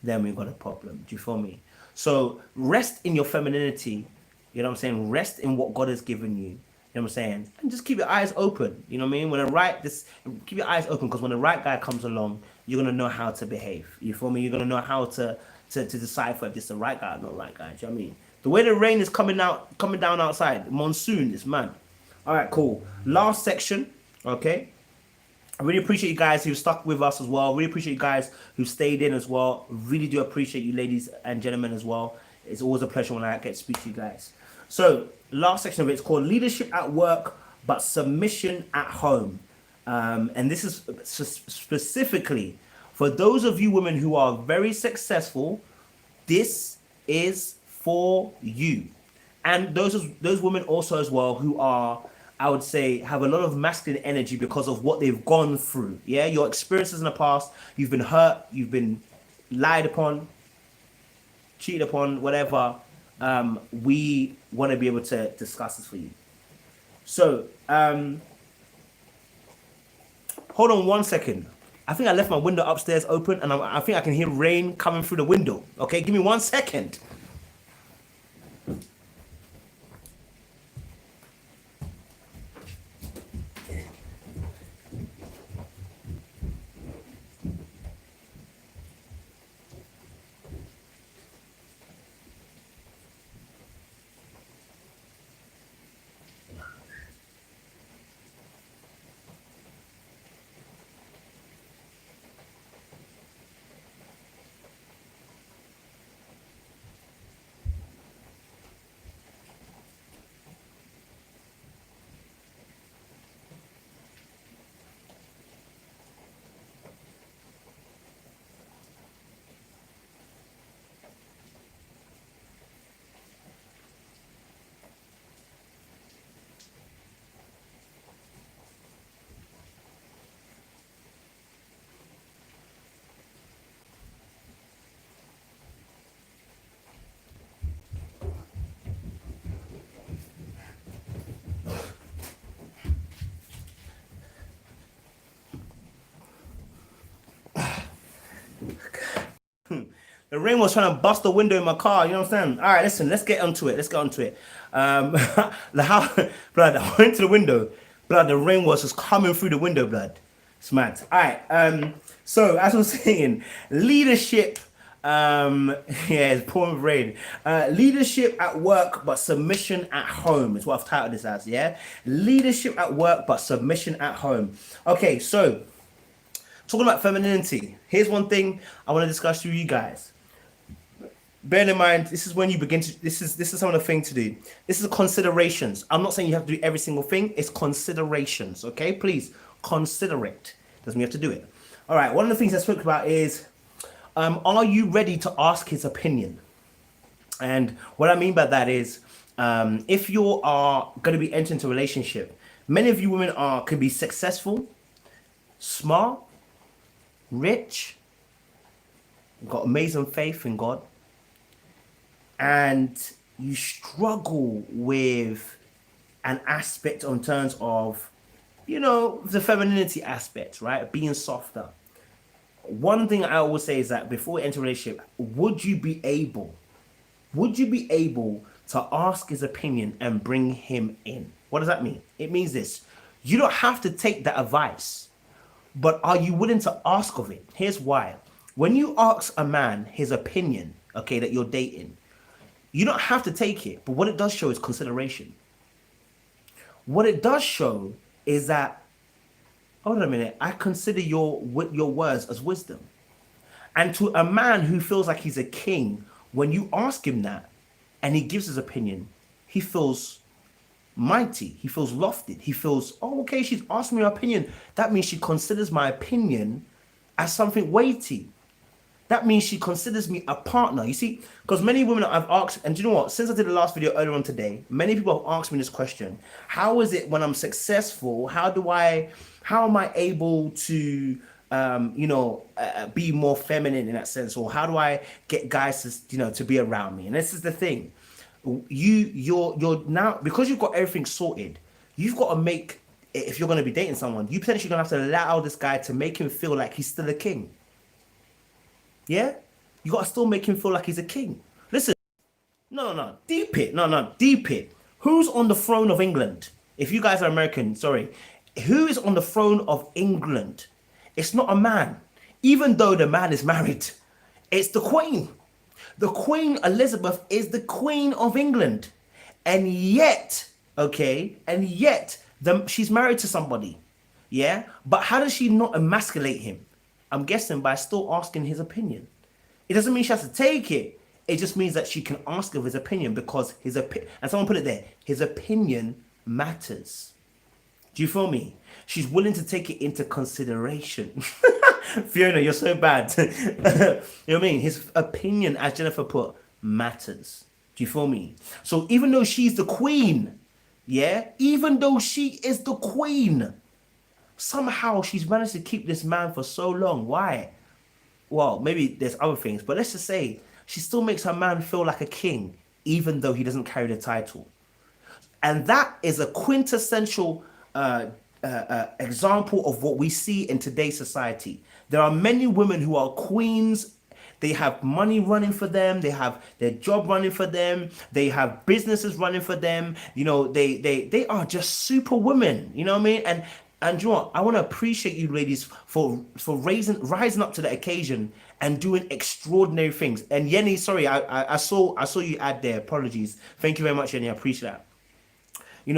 then we've got a problem. Do you feel me? So rest in your femininity. You know what I'm saying? Rest in what God has given you. You know what I'm saying? And just keep your eyes open. You know what I mean? Keep your eyes open, because when the right guy comes along, you're gonna know how to behave. You feel me? You're gonna know how to decipher if this is the right guy or not the right guy. Do you know what I mean? The way the rain is coming down outside, monsoon is mad. All right, cool. Last section, okay. I really appreciate you guys who stuck with us as well. Really appreciate you guys who stayed in as well. Really do appreciate you, ladies and gentlemen, as well. It's always a pleasure when I get to speak to you guys. So, last section of it is called Leadership at Work, but Submission at Home. And this is specifically for those of you women who are very successful. This is for you. And those women also as well who are, I would say, have a lot of masculine energy because of what they've gone through. Yeah, your experiences in the past, you've been hurt, you've been lied upon, cheated upon, whatever. We want to be able to discuss this for you. So, hold on one second. I think I left my window upstairs open, and I think I can hear rain coming through the window. Okay, give me 1 second. The rain was trying to bust the window in my car. You know what I'm saying? All right, listen, let's get onto it. Blood, I went to the window. Blood, the rain was just coming through the window, blood. It's mad. All right. So as I was saying, leadership. Yeah, it's pouring with rain. Leadership at work, but submission at home is what I've titled this as. Yeah, leadership at work, but submission at home. Okay, so talking about femininity, here's one thing I want to discuss with you guys. bear in mind, this is when you begin to. This is some of the things to do. This is considerations. I'm not saying you have to do every single thing. It's considerations. Okay, please consider it. Doesn't mean you have to do it. All right. One of the things I spoke about is, are you ready to ask his opinion? And what I mean by that is, if you are going to be entering into a relationship, many of you women are can be successful, smart, rich, got amazing faith in God, and you struggle with an aspect in terms of, the femininity aspect, right? Being softer. One thing I always say is that before you enter a relationship, would you be able to ask his opinion and bring him in? What does that mean? It means this. You don't have to take that advice, but are you willing to ask of it? Here's why. When you ask a man his opinion, okay, that you're dating, you don't have to take it, but what it does show is consideration. What it does show is that, hold on a minute, I consider your words as wisdom. And to a man who feels like he's a king, when you ask him that and he gives his opinion, he feels mighty. He feels lofted. He feels, oh, okay, she's asking me her opinion. That means she considers my opinion as something weighty. That means she considers me a partner. You see, because many women I've asked, and do you know what? Since I did the last video earlier on today, many people have asked me this question. How is it when I'm successful? How am I able to, be more feminine in that sense? Or how do I get guys to be around me? And this is the thing. You're now, because you've got everything sorted, you've got to make, if you're going to be dating someone, you potentially going to have to allow this guy to make him feel like he's still a king. Yeah? You got to still make him feel like he's a king. Listen, no, deep it. No, deep it. Who's on the throne of England? If you guys are American, sorry. Who is on the throne of England? It's not a man. Even though the man is married, it's the Queen. The Queen Elizabeth is the Queen of England. And yet, she's married to somebody. Yeah? But how does she not emasculate him? I'm guessing by still asking his opinion. It doesn't mean she has to take it. It just means that she can ask of his opinion because his opinion, and someone put it there, his opinion matters. Do you feel me? She's willing to take it into consideration. Fiona, you're so bad. You know what I mean? His opinion, as Jennifer put, matters. Do you feel me? So even though she's the queen, yeah, even though she is the queen, somehow she's managed to keep this man for so long. Why? Well, maybe there's other things, but let's just say she still makes her man feel like a king, even though he doesn't carry the title. And that is a quintessential example of what we see in today's society. There are many women who are queens. They have money running for them. They have their job running for them. They have businesses running for them. They are just super women. You know what I mean? And you know what? I want to appreciate you ladies for rising up to the occasion and doing extraordinary things. And Yenny, sorry, I saw you add there. Apologies. Thank you very much, Yenny. I appreciate that. You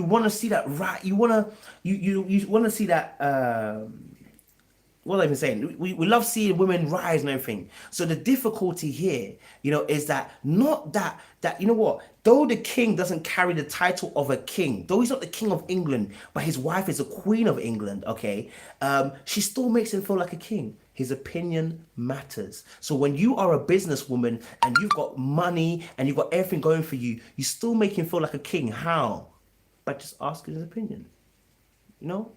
want to see that, right? You want to see that. What am I even saying? We love seeing women rise and everything. So the difficulty here, is that not that though the king doesn't carry the title of a king, though he's not the king of England, but his wife is a queen of England, okay? She still makes him feel like a king. His opinion matters. So when you are a businesswoman and you've got money and you've got everything going for you, you still make him feel like a king. How? By just asking his opinion.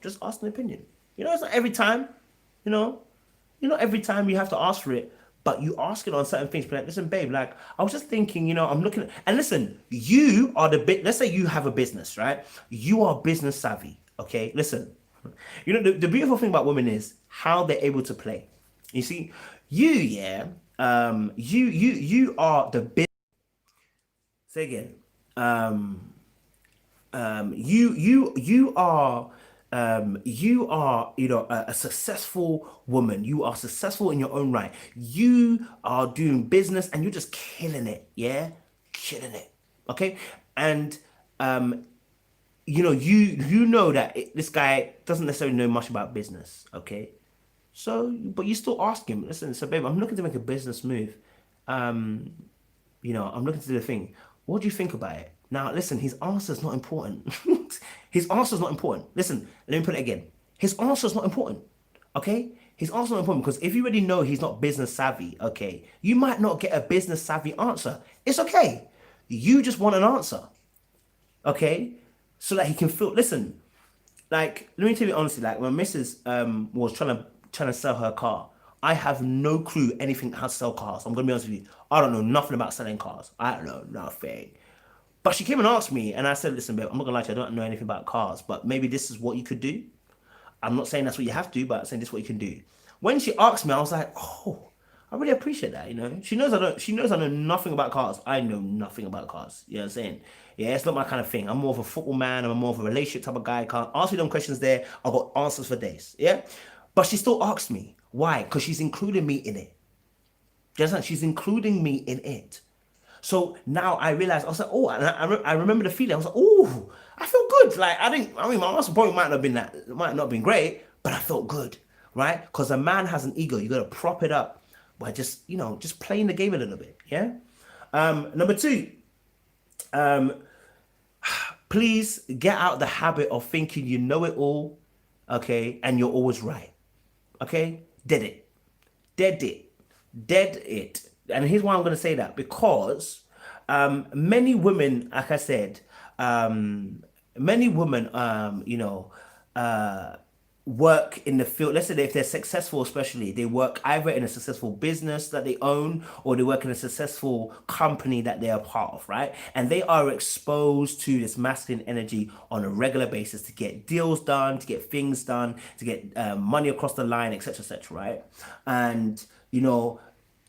Just asking an opinion. It's not every time. Not every time you have to ask for it, but you ask it on certain things. Be like, listen, babe, like, I was just thinking, I'm looking at, and listen, you are let's say you have a business, right? You are business savvy, okay? Listen, the beautiful thing about women is how they're able to play. You see, you are the business. Say again. You are a successful woman. You are successful in your own right. You are doing business and you're just killing it. Yeah, killing it. Okay, and you know that this guy doesn't necessarily know much about business. Okay, So, but you still ask him, listen, so babe, I'm looking to make a business move. Um, I'm looking to do the thing. What do you think about it? Now, listen, his answer is not important. His answer is not important. Listen, let me put it again. His answer is not important. Okay? His answer is not important because if you already know he's not business savvy, okay, you might not get a business savvy answer. It's okay. You just want an answer. Okay? So that he can feel, listen, like let me tell you honestly, like when Mrs. Was trying to sell her car, I have no clue anything how to sell cars. I'm gonna be honest with you. I don't know nothing about selling cars. I don't know nothing. But she came and asked me, and I said, "Listen, babe, I'm not gonna lie to you. I don't know anything about cars, but maybe this is what you could do." I'm not saying that's what you have to, but I'm saying this is what you can do. When she asked me, I was like, oh, I really appreciate that, you know. She knows I don't she knows I know nothing about cars. I know nothing about cars. You know what I'm saying? Yeah, it's not my kind of thing. I'm more of a football man, I'm more of a relationship type of guy. I can't ask me them questions there. I've got answers for days. Yeah. But she still asks me. Why? Because she's including me in it. Do you understand? She's including me in it. So now I realized, I was like, oh, and I remember the feeling. I was like, oh, I feel good. Like I mean, my muscle point might not have been that, it might not have been great, but I felt good, right? Because a man has an ego. You got to prop it up by just, just playing the game a little bit. Yeah. Number two, please get out the habit of thinking you know it all, okay, and you're always right. Okay, dead it. Dead it. Dead it. And here's why I'm going to say that because many women, like I said, many women, work in the field. Let's say that if they're successful, especially, they work either in a successful business that they own or they work in a successful company that they are part of, right? And they are exposed to this masculine energy on a regular basis to get deals done, to get things done, to get money across the line, etc., etc., right? And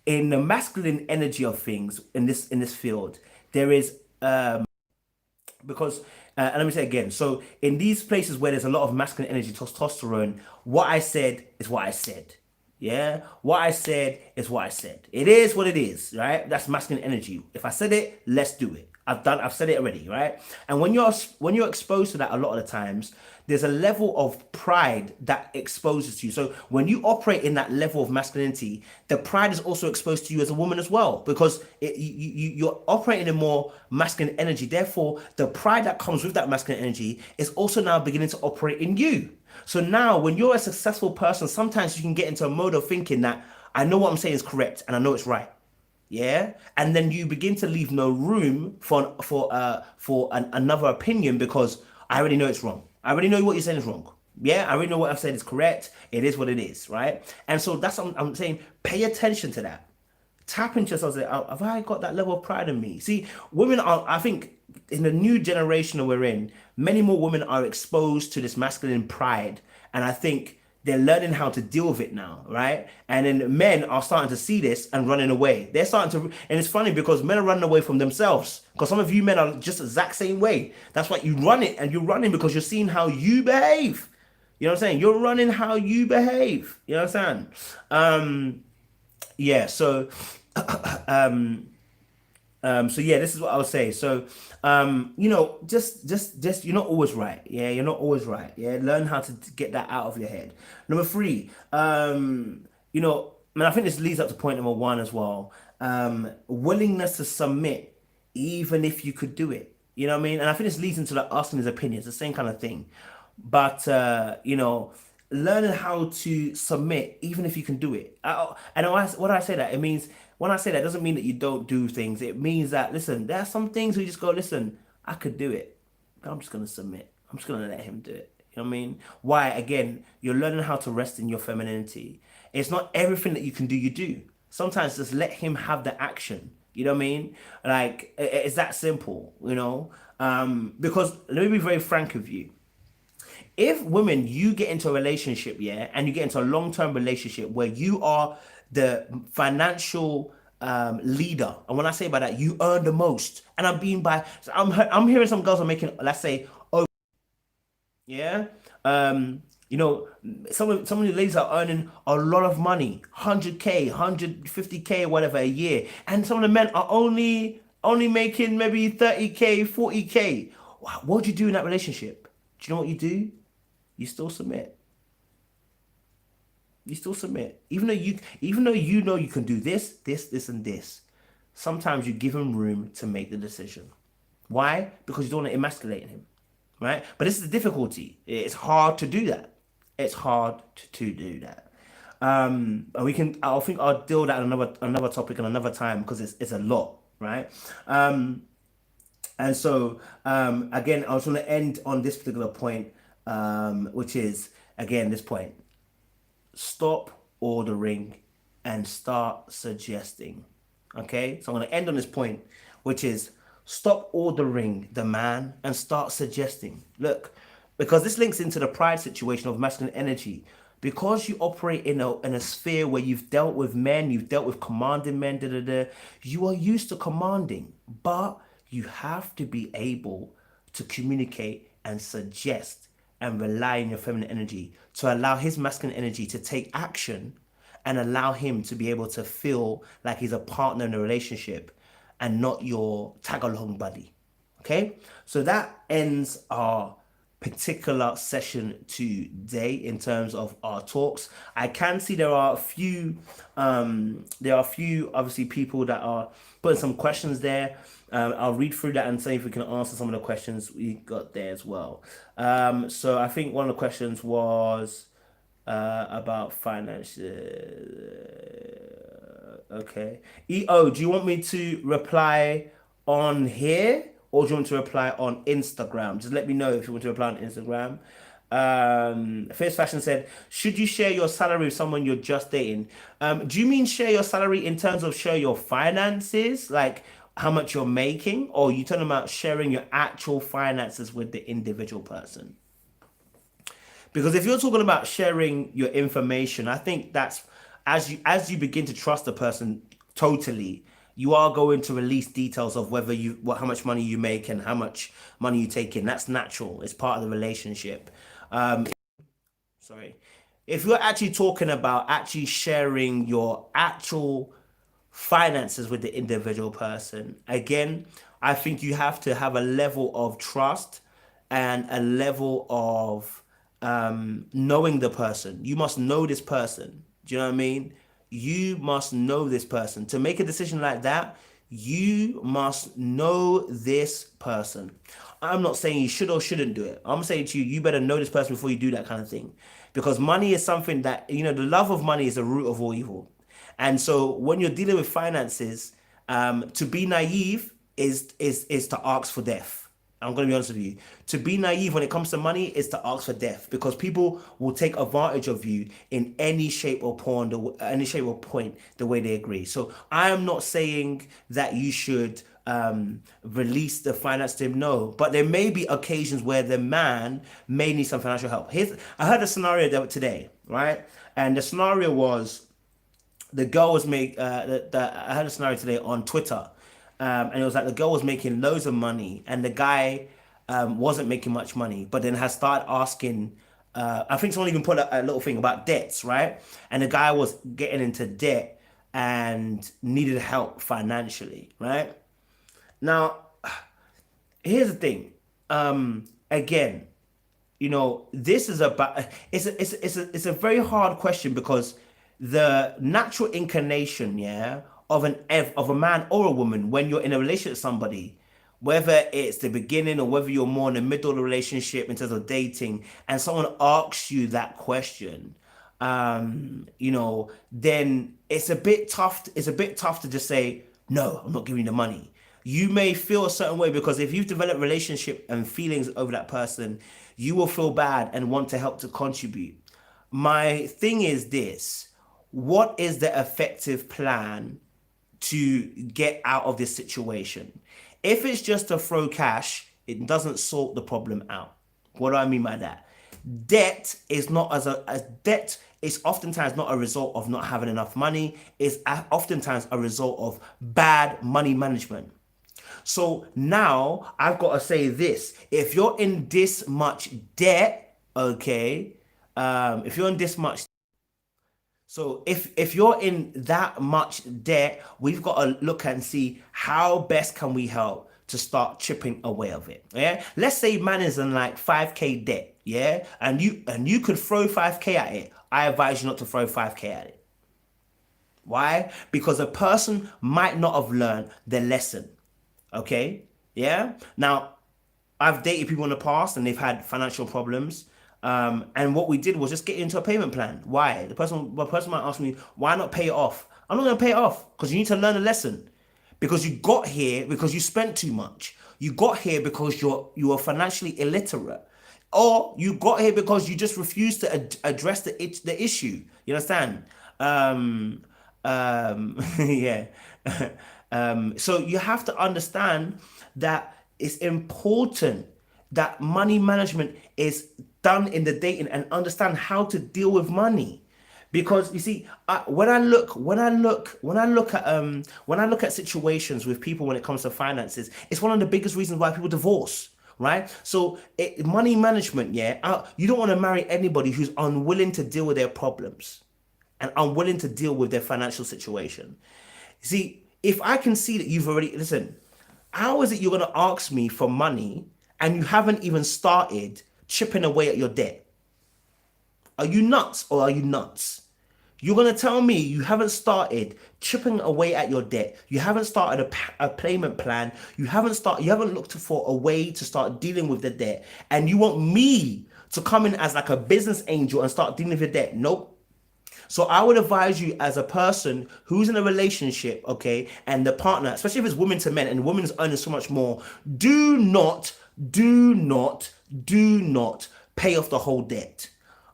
in the masculine energy of things in this field, there is because and let me say again, so in these places where there's a lot of masculine energy, testosterone, what I said is what I said. Yeah, what I said is what I said. It is what it is, right? That's masculine energy. If I said it, let's do it. I've said it already, right? And when you're exposed to that a lot of the times, there's a level of pride that exposes to you. So when you operate in that level of masculinity, the pride is also exposed to you as a woman as well, because you're operating in more masculine energy. Therefore, the pride that comes with that masculine energy is also now beginning to operate in you. So now, when you're a successful person, sometimes you can get into a mode of thinking that I know what I'm saying is correct and I know it's right. Yeah, and then you begin to leave no room for another opinion because I already know it's wrong. I already know what you're saying is wrong. Yeah, I already know what I've said is correct. It is what it is, right? And so that's what I'm saying. Pay attention to that. Tap into yourself. Say, "Oh, have I got that level of pride in me?" See, women are. I think in the new generation that we're in, many more women are exposed to this masculine pride, and I think they're learning how to deal with it now, right? And then men are starting to see this and running away. They're starting to, and it's funny because men are running away from themselves. Because some of you men are just the exact same way. That's why you run it, and you're running because you're seeing how you behave. You know what I'm saying? You're running how you behave. You know what I'm saying? Yeah. So, so yeah, this is what I would say. So, just you're not always right. Yeah, you're not always right. Yeah, learn how to get that out of your head. Number three, I think this leads up to point number one as well. Willingness to submit, even if you could do it. You know what I mean? And I think this leads into like asking his opinions, the same kind of thing. But learning how to submit, even if you can do it. And what I say that it means when I say that, it doesn't mean that you don't do things. It means that listen, there are some things where you just go, listen, I could do it, but I'm just gonna submit. I'm just gonna let him do it. You know what I mean? Why? Again, you're learning how to rest in your femininity. It's not everything that you can do, you do. Sometimes just let him have the action. You know what I mean? Like it's that simple, because let me be very frank with you. If women, you get into a relationship, yeah, and you get into a long-term relationship where you are the financial leader, and when I say by that, you earn the most, and I'm hearing some girls are making, let's say, oh yeah, you know, some of the ladies are earning a lot of money, 100K, 150K, whatever a year, and some of the men are only making maybe 30K, 40K. What do you do in that relationship? Do you know what you do? You still submit. You still submit, even though you can do this, and this. Sometimes you give him room to make the decision. Why? Because you don't want to emasculate him, right? But this is the difficulty. It's hard to do that. It's hard to do that. And we can. I think I'll deal with that on another topic and another time because it's a lot, right? And so again, I was going to end on this particular point, which is again this point: stop ordering and start suggesting. Okay, so I'm going to end on this point, which is stop ordering the man and start suggesting. Look, because this links into the pride situation of masculine energy. Because you operate in a sphere where you've dealt with men, you've dealt with commanding men, you are used to commanding, but you have to be able to communicate and suggest and rely on your feminine energy to allow his masculine energy to take action and allow him to be able to feel like he's a partner in a relationship and not your tag along buddy. Okay, so that ends our particular session today in terms of our talks. I can see there are a few obviously people that are putting some questions there. I'll read through that and see if we can answer some of the questions we got there as well. So I think one of the questions was about finances. Okay. EO, do you want me to reply on here or do you want to reply on Instagram? Just let me know if you want to reply on Instagram. Fierce Fashion said, should you share your salary with someone you're just dating? Do you mean share your salary in terms of share your finances, like how much you're making, or are you talking about sharing your actual finances with the individual person? Because if you're talking about sharing your information, I think that's as you begin to trust the person totally, you are going to release details of whether how much money you make and how much money you take in. That's natural. It's part of the relationship. Sorry. If you're actually talking about actually sharing your actual finances with the individual person, again, I think you have to have a level of trust and a level of knowing the person. You must know this person. Do you know what I mean? You must know this person. To make a decision like that, you must know this person. I'm not saying you should or shouldn't do it. I'm saying to you, you better know this person before you do that kind of thing. Because money is something that, the love of money is the root of all evil. And so when you're dealing with finances, to be naive is to ask for death. I'm going to be honest with you. To be naive when it comes to money is to ask for death because people will take advantage of you in any shape or point, the way they agree. So I am not saying that you should release the finance to him. No, but there may be occasions where the man may need some financial help. I heard a scenario today, right? And the scenario was the girl was I heard a scenario today on Twitter. And it was like the girl was making loads of money and the guy wasn't making much money, but then has started asking. I think someone even put a little thing about debts, right? And the guy was getting into debt and needed help financially, right? Now, here's the thing. Again, this is about it's a very hard question because the natural inclination, yeah, of a man or a woman when you're in a relationship with somebody, whether it's the beginning or whether you're more in the middle of the relationship in terms of dating, and someone asks you that question, then it's a bit tough. It's a bit tough to just say, no, I'm not giving you the money. You may feel a certain way because if you've developed relationship and feelings over that person, you will feel bad and want to help to contribute. My thing is this: what is the effective plan to get out of this situation? If it's just to throw cash, it doesn't sort the problem out. What do I mean by that? Debt is not debt is oftentimes not a result of not having enough money. It's oftentimes a result of bad money management. So now I've got to say this: if you're in this much debt, okay, if you're in this much so if you're in that much debt, we've got to look and see how best can we help to start chipping away of it. Yeah. Let's say man is in like 5K debt, yeah, and you could throw 5K at it. I advise you not to throw 5K at it. Why? Because a person might not have learned the lesson. Okay? Yeah? Now, I've dated people in the past and they've had financial problems. And what we did was just get into a payment plan. Why? The person might ask me, why not pay it off? I'm not going to pay it off because you need to learn a lesson. Because you got here because you spent too much. You got here because you are financially illiterate. Or you got here because you just refused to address the issue. You understand? Yeah. So you have to understand that it's important that money management is done in the dating and understand how to deal with money. Because you see, when I look at situations with people when it comes to finances, it's one of the biggest reasons why people divorce, right? So money management, yeah, you don't want to marry anybody who's unwilling to deal with their problems and unwilling to deal with their financial situation. See, if I can see that you've already, listen, how is it you're going to ask me for money and you haven't even started chipping away at your debt? Are you nuts or are you nuts? You're going to tell me you haven't started chipping away at your debt. You haven't started a payment plan. You haven't looked for a way to start dealing with the debt. And you want me to come in as like a business angel and start dealing with your debt? Nope. So I would advise you as a person who's in a relationship, okay, and the partner, especially if it's women to men and the woman's earning so much more, do not, do not, do not pay off the whole debt.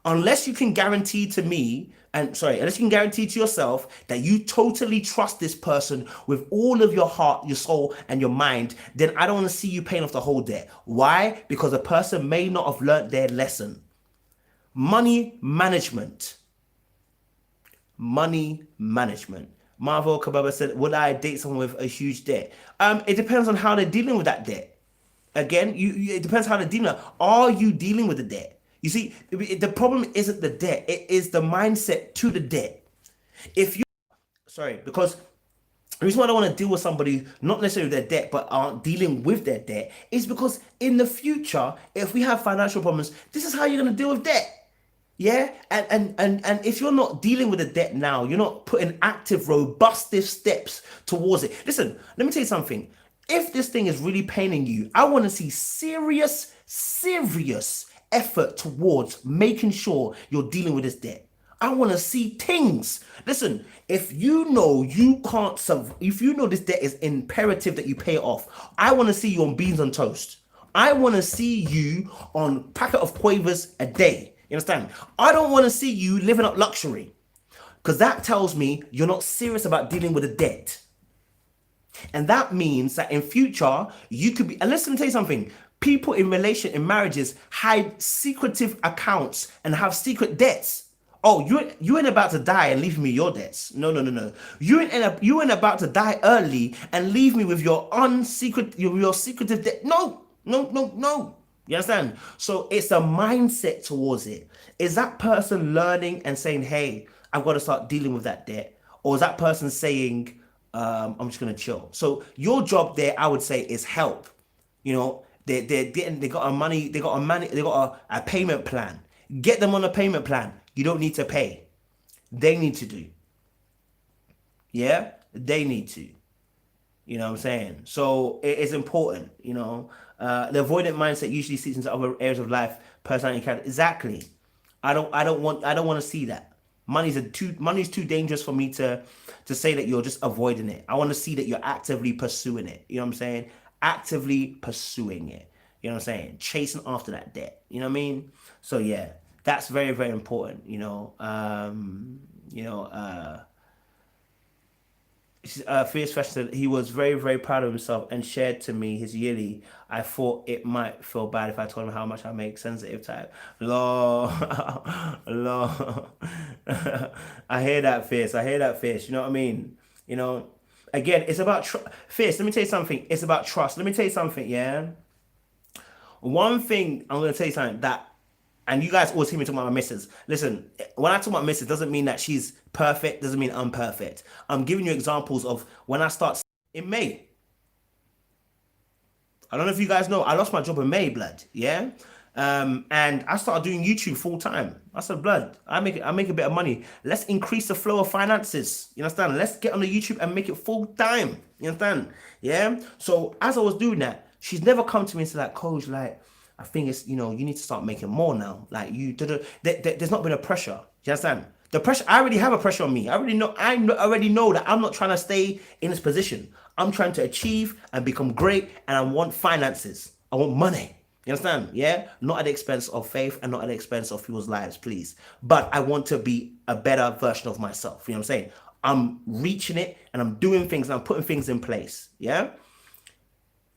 Unless you can guarantee to me, unless you can guarantee to yourself that you totally trust this person with all of your heart, your soul, and your mind, then I don't want to see you paying off the whole debt. Why? Because a person may not have learned their lesson. Money management. Money management. Marvel Kababa said, would I date someone with a huge debt? It depends on how they're dealing with that debt. Again, it depends how they're dealing. Are you dealing with the debt? You see, the problem isn't the debt. It is the mindset to the debt. Because the reason why I don't want to deal with somebody, not necessarily their debt, but aren't dealing with their debt, is because in the future, if we have financial problems, this is how you're going to deal with debt. Yeah, and if you're not dealing with the debt now, you're not putting active, robust steps towards it. Listen, let me tell you something. If this thing is really paining you, I want to see serious effort towards making sure you're dealing with this debt. I want to see things. Listen, if you know you can't if you know this debt is imperative that you pay it off, I want to see you on beans on toast. I want to see you on packet of quavers a day. You understand? I don't want to see you living up luxury, because that tells me you're not serious about dealing with a debt. And that means that in future, you could be, and listen, let me tell you something. People in marriages hide secretive accounts and have secret debts. Oh, you ain't about to die and leave me your debts. No. You ain't about to die early and leave me with your secretive debt. No. You understand? So it's a mindset towards it. Is that person learning and saying, hey, I've got to start dealing with that debt? Or is that person saying, I'm just going to chill? So your job there, I would say, is help. You know, they got a payment plan. Get them on a payment plan. You don't need to pay. They need to do. Yeah? They need to. You know what I'm saying? So it is important, you know. The avoidant mindset usually seeps into other areas of life, personality, character. Exactly. I don't want to see that. Money's too dangerous for me to say that you're just avoiding it. I want to see that you're actively pursuing it. You know what I'm saying? Actively pursuing it. You know what I'm saying? Chasing after that debt. You know what I mean? So yeah, that's very, very important, you know. Fierce Fashion said he was very, very proud of himself and shared to me his yearly. I thought it might feel bad if I told him how much I make. Sensitive type. Lord. Lord. I hear that, Fierce. You know what I mean? You know, again, it's about Fierce, let me tell you something. It's about trust. Let me tell you something, yeah? One thing, I'm going to tell you something that, and you guys always hear me talking about my missus. Listen, when I talk about missus, doesn't mean that she's perfect, doesn't mean I'm perfect. I'm giving you examples of when I start in May. I don't know if you guys know, I lost my job in May, blood. Yeah? And I started doing YouTube full time. I said, blood, I make a bit of money. Let's increase the flow of finances. You understand? Let's get on the YouTube and make it full time. You understand? Yeah. So as I was doing that, she's never come to me and said like, coach, like, I think it's, you need to start making more now. Like there's not been a pressure. You understand? The pressure, I already have a pressure on me. Already know that I'm not trying to stay in this position. I'm trying to achieve and become great, and I want finances. I want money. You understand? Yeah? Not at the expense of faith and not at the expense of people's lives, please. But I want to be a better version of myself. You know what I'm saying? I'm reaching it and I'm doing things and I'm putting things in place. Yeah?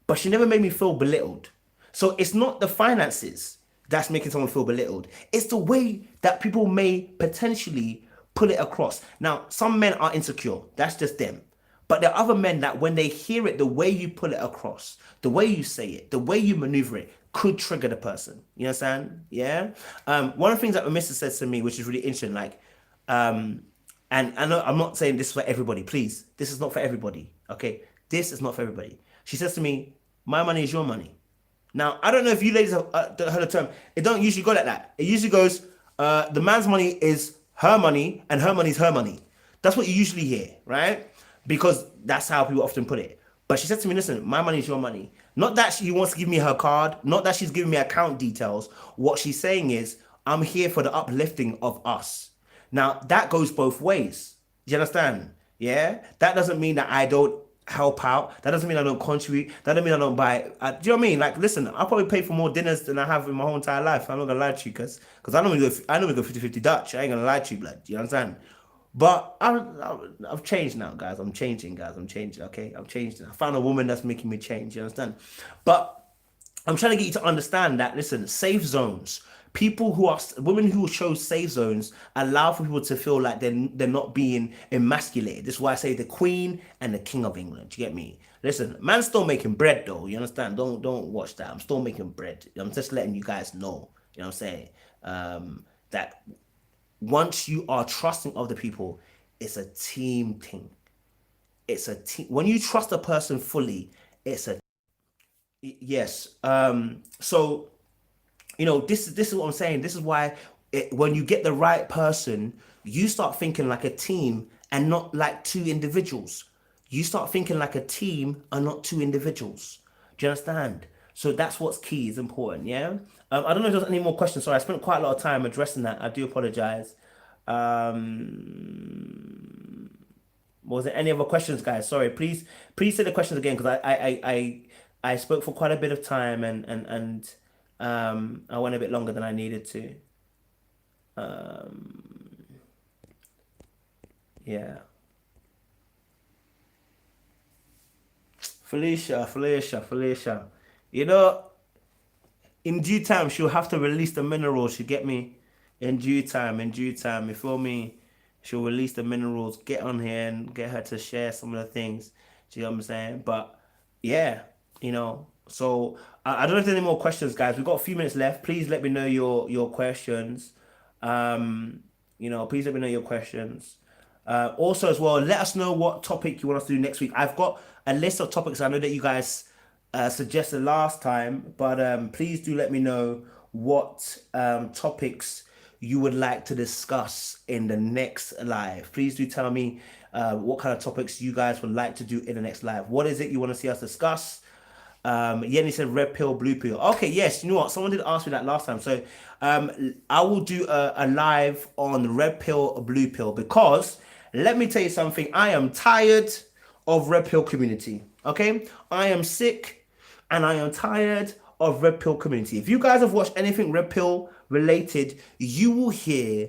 But she never made me feel belittled. So it's not the finances that's making someone feel belittled. It's the way that people may potentially put it across. Now, some men are insecure. That's just them. But there are other men that when they hear it, the way you put it across, the way you say it, the way you maneuver it, could trigger the person. You understand? Yeah. One of the things that my missus says to me, which is really interesting, like, and I know I'm not saying this is for everybody. Please, this is not for everybody. Okay, this is not for everybody. She says to me, "My money is your money." Now, I don't know if you ladies have heard the term. It don't usually go like that. It usually goes, the man's money is her money and her money is her money. That's what you usually hear, right? Because that's how people often put it. But she said to me, listen, my money is your money. Not that she wants to give me her card, not that she's giving me account details. What she's saying is, I'm here for the uplifting of us. Now, that goes both ways. Do you understand? Yeah? That doesn't mean that I don't help out. That doesn't mean I don't contribute. That doesn't mean I don't buy. Do you know what I mean? Like, listen, I'll probably pay for more dinners than I have in my whole entire life. I'm not gonna lie to you, because I normally go 50-50 Dutch. I ain't gonna lie to you, blood. Do you understand? But I've changed now, guys. I'm changing, guys. I'm changing. Okay, I'm changing. I found a woman that's making me change. You understand? But I'm trying to get you to understand that, listen, safe zones, people who are women who show safe zones allow for people to feel like they're not being emasculated. This is why I say the Queen and the King of England. Do you get me? Listen, man's still making bread though. You understand? Don't watch that. I'm still making bread. I'm just letting you guys know. You know what I'm saying? That once you are trusting of the people, it's a team thing. It's a team. When you trust a person fully, it's a yes. So this is what I'm saying. This is why when you get the right person, you start thinking like a team and not like two individuals. You start thinking like a team and not two individuals. Do you understand? So that's what's key, is important. Yeah. I don't know if there's any more questions. Sorry, I spent quite a lot of time addressing that. I do apologize. Was there any other questions, guys? Sorry, please say the questions again, because I spoke for quite a bit of time, and I went a bit longer than I needed to. Yeah. Felicia. You know, in due time, she'll have to release the minerals. You get me? In due time. You feel me? She'll release the minerals. Get on here and get her to share some of the things. Do you know what I'm saying? But yeah, So I don't know if there's any more questions, guys. We've got a few minutes left. Please let me know your questions. Please let me know your questions. Also, as well, let us know what topic you want us to do next week. I've got a list of topics I know that you guys suggested last time, but please do let me know what topics you would like to discuss in the next live. Please do tell me what kind of topics you guys would like to do in the next live. What is it you want to see us discuss? Yenny said red pill, blue pill. Okay, yes, you know what? Someone did ask me that last time. So I will do a live on red pill or blue pill, because let me tell you something. I am tired of red pill community. Okay? I am sick and I am tired of red pill community. If you guys have watched anything red pill related, you will hear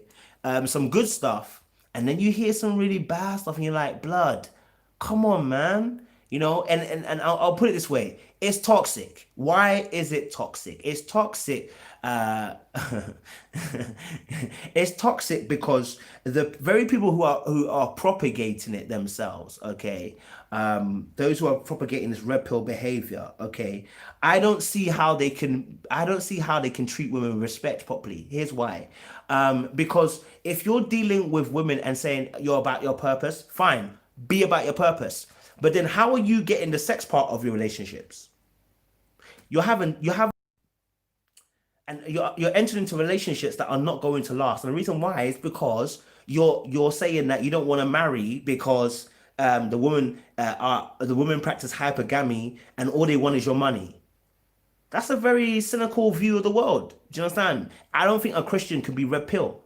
some good stuff, and then you hear some really bad stuff, and you're like, blood, come on, man. And I'll put it this way. It's toxic. Why is it toxic? It's toxic. It's toxic because the very people who are propagating it themselves, okay, those who are propagating this red pill behavior, okay, I don't see how they can treat women with respect properly. Here's why. Because if you're dealing with women and saying you're about your purpose, fine, be about your purpose. But then how are you getting the sex part of your relationships? You have and you're entering into relationships that are not going to last. And the reason why is because you're saying that you don't want to marry because the women practice hypergamy and all they want is your money. That's a very cynical view of the world. Do you understand? I don't think a Christian can be red pill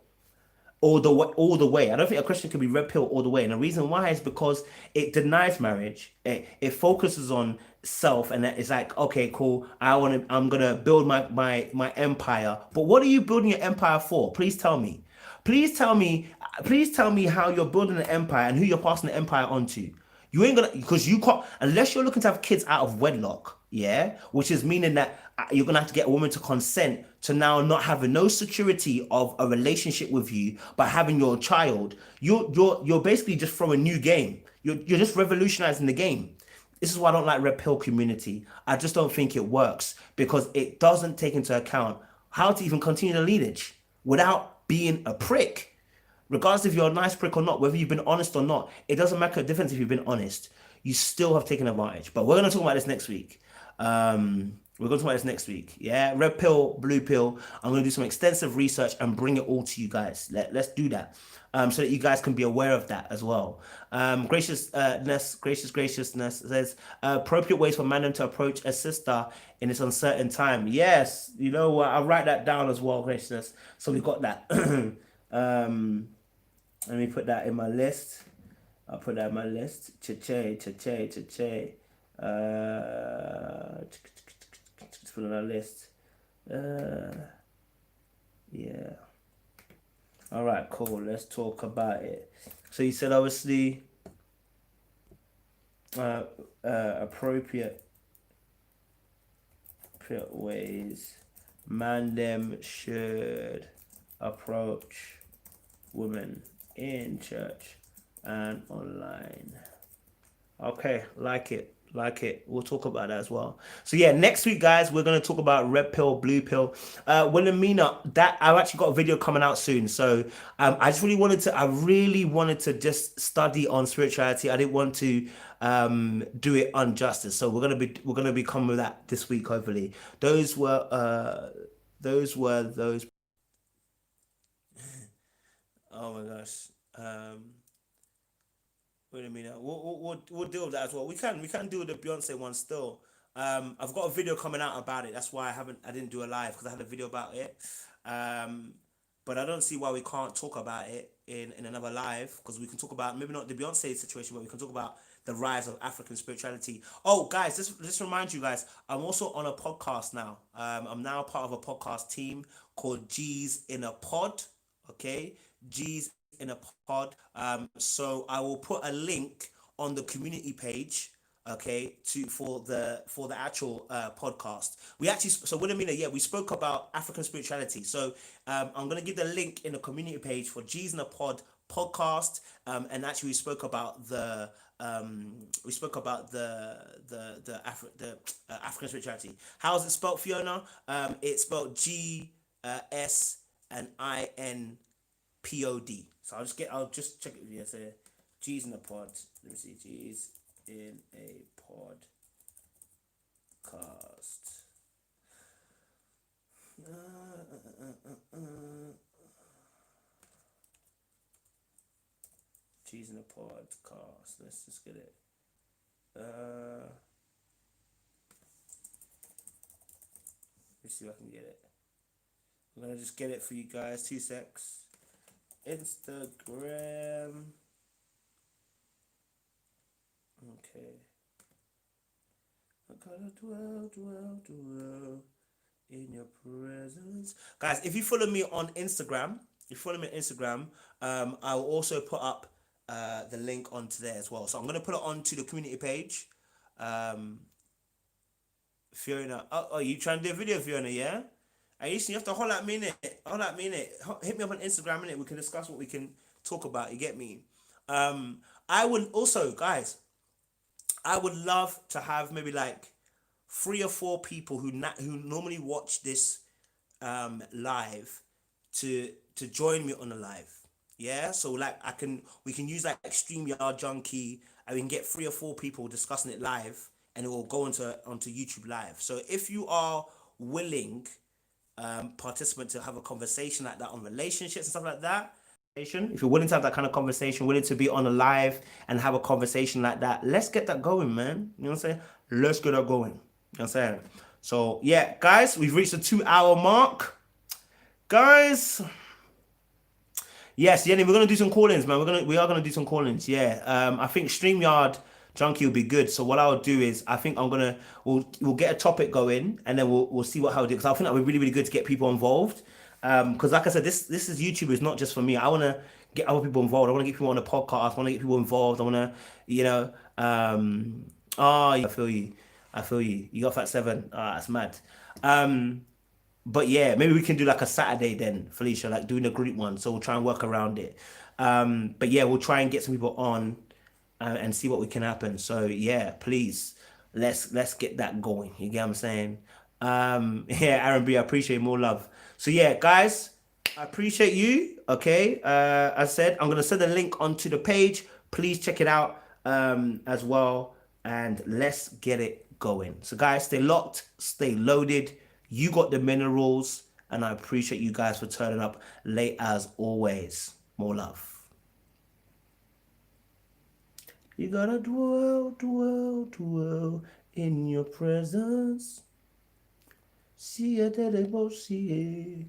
all the way. All the way. I don't think a Christian can be red pill all the way. And the reason why is because it denies marriage. It focuses on self, and it's like, okay, cool. I'm gonna build my empire. But what are you building your empire for? Please tell me. Please tell me. Please tell me how you're building an empire and who you're passing the empire on to. You ain't gonna, because you can't, unless you're looking to have kids out of wedlock, yeah, which is meaning that you're gonna have to get a woman to consent to now not having no security of a relationship with you, but having your child. You're basically just throwing a new game. You're just revolutionizing the game. This is why I don't like red pill community. I just don't think it works because it doesn't take into account how to even continue the lineage without being a prick. Regardless if you're a nice prick or not, whether you've been honest or not, it doesn't make a difference if you've been honest. You still have taken advantage. But we're going to talk about this next week. We're going to talk about this next week. Yeah, red pill, blue pill. I'm going to do some extensive research and bring it all to you guys. Let's do that. So that you guys can be aware of that as well. Graciousness says appropriate ways for man to approach a sister in this uncertain time. Yes, you know what? I'll write that down as well, graciousness. So we got that. um, Let me put that in my list. I'll put that in my list. Cha-che, cha-che, cha-che. Just put it on our list. Yeah. All right, cool. Let's talk about it. So you said obviously uh, appropriate ways man them should approach women in church and online. Okay, like it. Like it. We'll talk about that as well. So yeah, next week, guys, we're gonna talk about red pill, blue pill. Wilhelmina, that I've actually got a video coming out soon. So I really wanted to just study on spirituality. I didn't want to do it injustice. So we're gonna be coming with that this week, hopefully. Those. Oh my gosh. Wait a minute. We'll deal with that as well. We can do the Beyonce one still. I've got a video coming out about it. That's why I didn't do a live because I had a video about it. Um, but I don't see why we can't talk about it in another live because we can talk about maybe not the Beyonce situation, but we can talk about the rise of African spirituality. Oh, guys, just remind you guys, I'm also on a podcast now. I'm now part of a podcast team called G's in a Pod. Okay, G's in a pod. So I will put a link on the community page. Okay, for the actual podcast. We actually what I mean, yeah, we spoke about African spirituality. So I'm gonna give the link in the community page for G's in a Pod podcast. And actually we spoke about the African spirituality. How's it spelled, Fiona? It's spelled G and INPOD. So I'll just check it with you. So G's in a pod. Let me see. G's in a podcast. G's in a podcast. Let's just get it. Let's see if I can get it. I'm gonna just get it for you guys. 2 secs. Instagram. Okay. I gotta dwell in your presence. Guys, if you follow me on Instagram, I'll also put up the link onto there as well. So I'm gonna put it onto the community page. Um, Fiona, oh, you trying to do a video, Fiona? Yeah. I used to you have to hold at me innit? Hold at me innit? Hit me up on Instagram innit? We can discuss what we can talk about. You get me? I would also, guys, I would love to have maybe like 3 or 4 people who normally watch this live to join me on the live. Yeah, so like we can use like StreamYard Junkie and we can get 3 or 4 people discussing it live and it will go onto YouTube live. So if you are willing participant to have a conversation like that on relationships and stuff like that. If you're willing to have that kind of conversation, willing to be on a live and have a conversation like that, let's get that going, man. You know what I'm saying? Let's get that going. You know what I'm saying? So yeah, guys, we've reached the 2 hour mark. Guys, yes, yeah, we're gonna do some call-ins, man. We are gonna do some call-ins. Yeah, I think StreamYard Junkie will be good. So what I'll do is I think we'll get a topic going and then we'll see how it is. Because I think that would be really good to get people involved. Because like I said, this is YouTube is not just for me. I want to get other people involved. I want to get people on the podcast. I want to get people involved. I want to, you know, oh, yeah, I feel you. I feel you. You got Fat Seven. Ah, that's mad. Um, but yeah, maybe we can do like a Saturday then, Felicia, like doing a group one. So we'll try and work around it. But yeah, we'll try and get some people on and see what we can happen. So yeah, please, let's get that going. You get what I'm saying? Yeah, Aaron B, I appreciate more love. So yeah, guys, I appreciate you. Okay, as I said, I'm gonna send a link onto the page. Please check it out as well, and let's get it going. So guys, stay locked, stay loaded. You got the minerals, and I appreciate you guys for turning up late as always. More love. You gotta dwell, dwell, dwell in your presence. See it, see it.